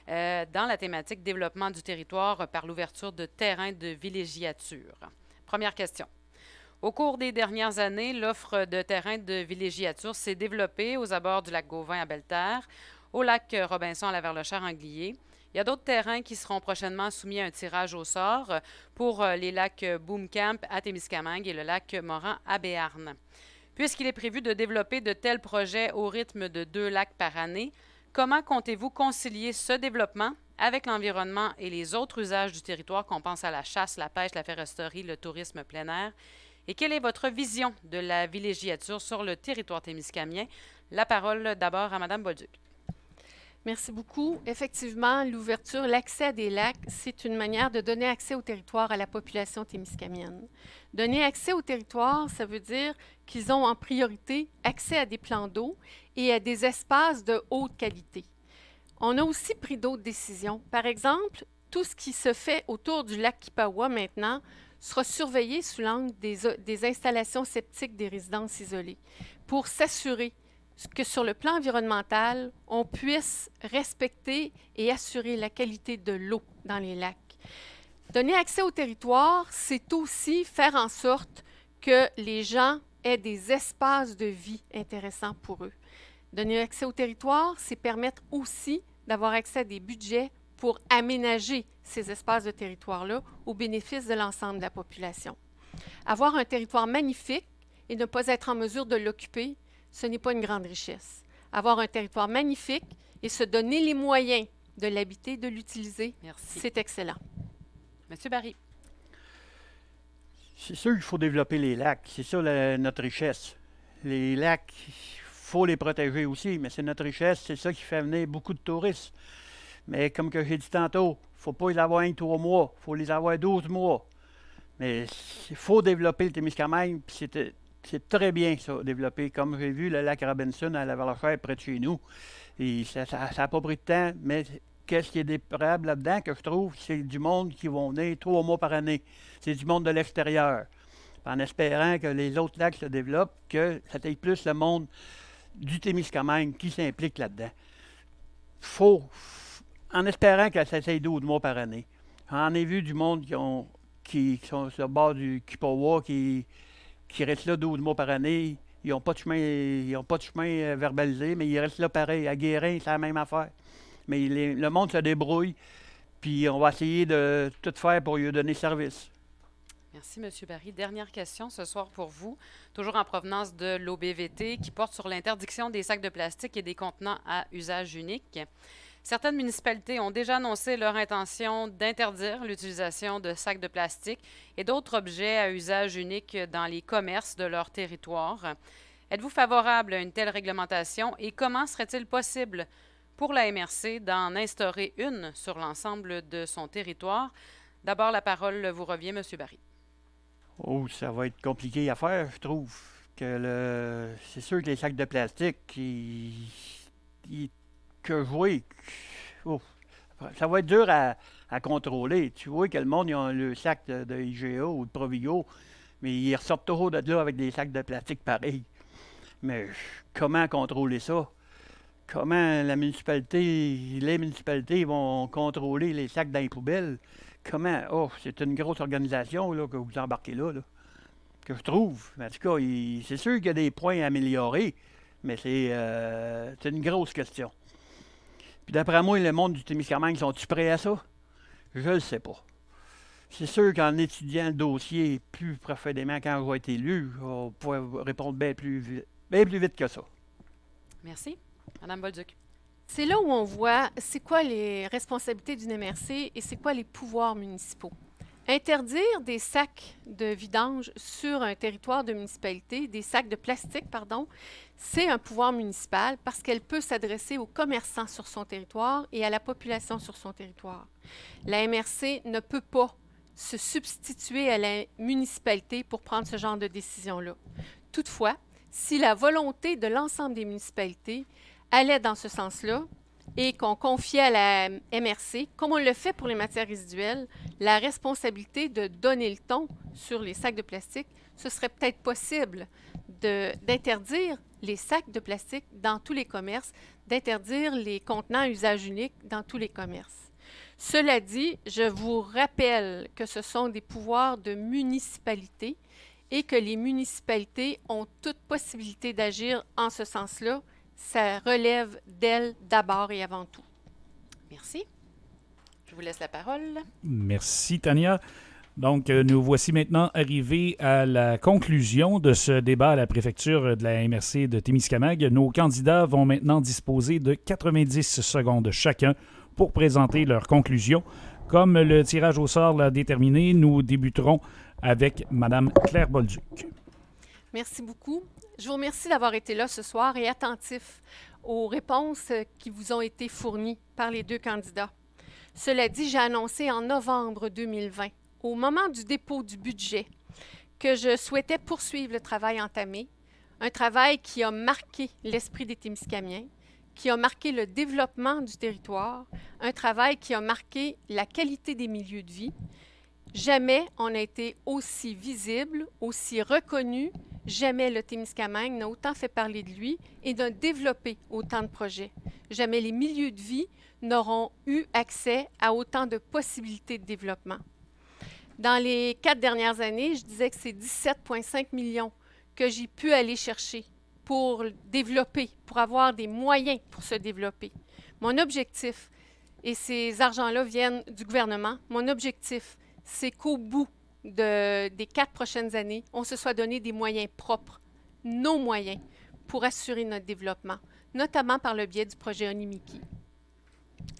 dans la thématique développement du territoire par l'ouverture de terrains de villégiature. Première question. Au cours des dernières années, l'offre de terrains de villégiature s'est développée aux abords du lac Gauvin à Belle-Terre, au lac Robinson à la Verlochère-Anglier. Il y a d'autres terrains qui seront prochainement soumis à un tirage au sort pour les lacs Boomcamp à Témiscamingue et le lac Moran à Béarn. Puisqu'il est prévu de développer de tels projets au rythme de 2 lacs par année, comment comptez-vous concilier ce développement avec l'environnement et les autres usages du territoire, qu'on pense à la chasse, la pêche, la foresterie, le tourisme plein air? Et quelle est votre vision de la villégiature sur le territoire témiscamien? La parole d'abord à Mme Bolduc. Merci beaucoup. Effectivement, l'ouverture, l'accès à des lacs, c'est une manière de donner accès au territoire à la population témiscamienne. Donner accès au territoire, ça veut dire qu'ils ont en priorité accès à des plans d'eau et à des espaces de haute qualité. On a aussi pris d'autres décisions. Par exemple, tout ce qui se fait autour du lac Kipawa maintenant sera surveillé sous l'angle des installations septiques des résidences isolées pour s'assurer que sur le plan environnemental, on puisse respecter et assurer la qualité de l'eau dans les lacs. Donner accès au territoire, c'est aussi faire en sorte que les gens aient des espaces de vie intéressants pour eux. Donner accès au territoire, c'est permettre aussi d'avoir accès à des budgets pour aménager ces espaces de territoire-là au bénéfice de l'ensemble de la population. Avoir un territoire magnifique et ne pas être en mesure de l'occuper, ce n'est pas une grande richesse. Avoir un territoire magnifique et se donner les moyens de l'habiter, de l'utiliser, c'est excellent. Monsieur Barry. C'est sûr qu'il faut développer les lacs. C'est ça notre richesse. Les lacs, il faut les protéger aussi, mais c'est notre richesse. C'est ça qui fait venir beaucoup de touristes. Mais comme que j'ai dit tantôt, il ne faut pas les avoir 3 mois. Il faut les avoir 12 mois. Mais il faut développer le Témiscamingue, puis c'est très bien, ça, développer. Comme j'ai vu, le lac Robinson à la Verlochère, près de chez nous. Et ça n'a pas pris de temps, mais qu'est-ce qui est déplorable là-dedans, que je trouve, c'est du monde qui vont venir 3 mois par année. C'est du monde de l'extérieur. En espérant que les autres lacs se développent, que ça aille plus le monde du Témiscamingue qui s'implique là-dedans. En espérant que ça aille 12 mois par année. J'en ai vu du monde qui sont sur le bord du Kipawa, qui restent là 12 mois par année. Ils n'ont pas de chemin verbalisé, mais ils restent là pareil. À Guérin, c'est la même affaire. Mais le monde se débrouille, puis on va essayer de tout faire pour lui donner service. Merci, M. Barry. Dernière question ce soir pour vous, toujours en provenance de l'OBVT, qui porte sur l'interdiction des sacs de plastique et des contenants à usage unique. Certaines municipalités ont déjà annoncé leur intention d'interdire l'utilisation de sacs de plastique et d'autres objets à usage unique dans les commerces de leur territoire. Êtes-vous favorable à une telle réglementation et comment serait-il possible pour la MRC d'en instaurer une sur l'ensemble de son territoire? D'abord, la parole vous revient, M. Barry. Oh, ça va être compliqué à faire, je trouve. C'est sûr que les sacs de plastique, que oui, oh, ça va être dur à contrôler. Tu vois que le monde, ils ont le sac de IGA ou de Provigo, mais ils ressortent toujours de là avec des sacs de plastique pareils. Mais comment contrôler ça? Comment les municipalités vont contrôler les sacs dans les poubelles? Comment? Oh, c'est une grosse organisation là, que vous embarquez là, que je trouve. En tout cas, c'est sûr qu'il y a des points à améliorer, mais c'est une grosse question. Puis d'après moi, le monde du Témiscamingue, sont-ils prêts à ça? Je le sais pas. C'est sûr qu'en étudiant le dossier plus profondément quand je vais être élu, on va pouvoir répondre bien plus vite que ça. Merci. Madame Bolduc. C'est là où on voit c'est quoi les responsabilités d'une MRC et c'est quoi les pouvoirs municipaux. Interdire des sacs de vidange sur un territoire de municipalité, des sacs de plastique, pardon, c'est un pouvoir municipal parce qu'elle peut s'adresser aux commerçants sur son territoire et à la population sur son territoire. La MRC ne peut pas se substituer à la municipalité pour prendre ce genre de décision-là. Toutefois, si la volonté de l'ensemble des municipalités allait dans ce sens-là et qu'on confiait à la MRC, comme on le fait pour les matières résiduelles, la responsabilité de donner le ton sur les sacs de plastique, ce serait peut-être possible d'interdire les sacs de plastique dans tous les commerces, d'interdire les contenants à usage unique dans tous les commerces. Cela dit, je vous rappelle que ce sont des pouvoirs de municipalité et que les municipalités ont toute possibilité d'agir en ce sens-là. Ça relève d'elles d'abord et avant tout. Merci. Je vous laisse la parole. Merci, Tania. Donc, nous voici maintenant arrivés à la conclusion de ce débat à la préfecture de la MRC de Témiscamingue. Nos candidats vont maintenant disposer de 90 secondes chacun pour présenter leurs conclusions. Comme le tirage au sort l'a déterminé, nous débuterons avec Mme Claire Bolduc. Merci beaucoup. Je vous remercie d'avoir été là ce soir et attentif aux réponses qui vous ont été fournies par les deux candidats. Cela dit, j'ai annoncé en novembre 2020, au moment du dépôt du budget, que je souhaitais poursuivre le travail entamé, un travail qui a marqué l'esprit des Témiscamiens, qui a marqué le développement du territoire, un travail qui a marqué la qualité des milieux de vie. Jamais on a été aussi visible, aussi reconnu. Jamais le Témiscamingue n'a autant fait parler de lui et n'a développé autant de projets. Jamais les milieux de vie n'auront eu accès à autant de possibilités de développement. Dans les 4 dernières années, je disais que c'est 17,5 millions que j'ai pu aller chercher pour développer, pour avoir des moyens pour se développer. Mon objectif, et ces argents-là viennent du gouvernement, mon objectif, c'est qu'au bout des 4 prochaines années, on se soit donné des moyens propres, nos moyens, pour assurer notre développement, notamment par le biais du projet Onimiki.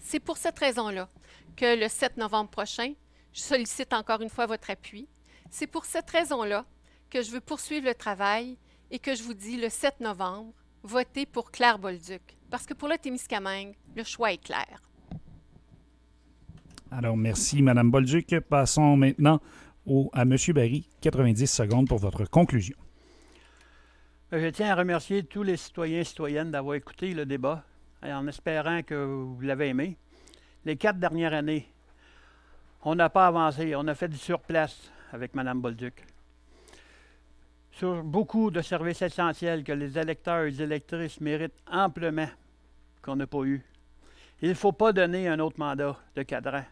C'est pour cette raison-là que le 7 novembre prochain, je sollicite encore une fois votre appui. C'est pour cette raison-là que je veux poursuivre le travail et que je vous dis le 7 novembre, votez pour Claire Bolduc. Parce que pour le Témiscamingue, le choix est clair. Alors, merci, Mme Bolduc. Passons maintenant à M. Barry, 90 secondes pour votre conclusion. Je tiens à remercier tous les citoyens et citoyennes d'avoir écouté le débat, en espérant que vous l'avez aimé. Les 4 dernières années, on n'a pas avancé, on a fait du surplace avec Mme Bolduc. Sur beaucoup de services essentiels que les électeurs et les électrices méritent amplement, qu'on n'a pas eu. Il ne faut pas donner un autre mandat de cadran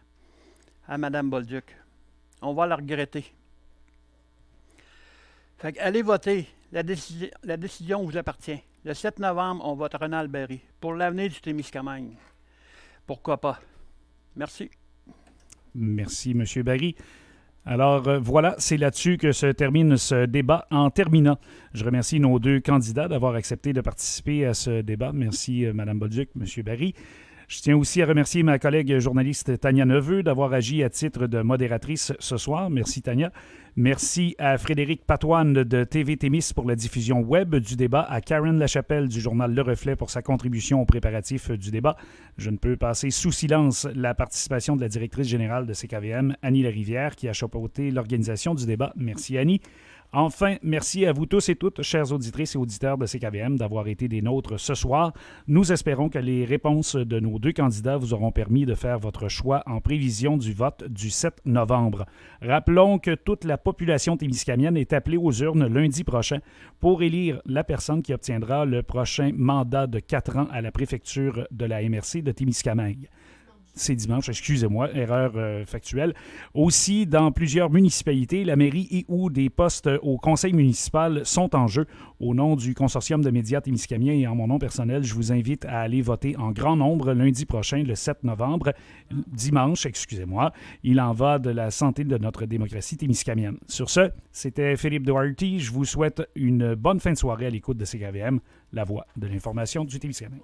à Mme Bolduc. On va la regretter. Fait que allez voter. La décision vous appartient. Le 7 novembre, on vote Ronald Berry pour l'avenir du Témiscamingue. Pourquoi pas? Merci. Merci, M. Barry. Alors voilà, c'est là-dessus que se termine ce débat. En terminant, je remercie nos deux candidats d'avoir accepté de participer à ce débat. Merci, Mme Bolduc, M. Barry. Je tiens aussi à remercier ma collègue journaliste Tania Neveu d'avoir agi à titre de modératrice ce soir. Merci Tania. Merci à Frédéric Patoine de TV Témis pour la diffusion web du débat, à Karen Lachapelle du journal Le Reflet pour sa contribution aux préparatifs du débat. Je ne peux passer sous silence la participation de la directrice générale de CKVM, Annie Larivière, qui a chapeauté l'organisation du débat. Merci Annie. Enfin, merci à vous tous et toutes, chères auditrices et auditeurs de CKVM, d'avoir été des nôtres ce soir. Nous espérons que les réponses de nos 2 candidats vous auront permis de faire votre choix en prévision du vote du 7 novembre. Rappelons que toute la population témiscamienne est appelée aux urnes lundi prochain pour élire la personne qui obtiendra le prochain mandat de 4 ans à la préfecture de la MRC de Témiscamingue. C'est dimanche, excusez-moi, erreur factuelle. Aussi, dans plusieurs municipalités, la mairie et ou des postes au conseil municipal sont en jeu. Au nom du consortium de médias témiscamiens et en mon nom personnel, je vous invite à aller voter en grand nombre lundi prochain, le 7 novembre, dimanche, excusez-moi. Il en va de la santé de notre démocratie témiscamienne. Sur ce, c'était Philippe Doherty. Je vous souhaite une bonne fin de soirée à l'écoute de CKVM, la voix de l'information du Témiscamingue.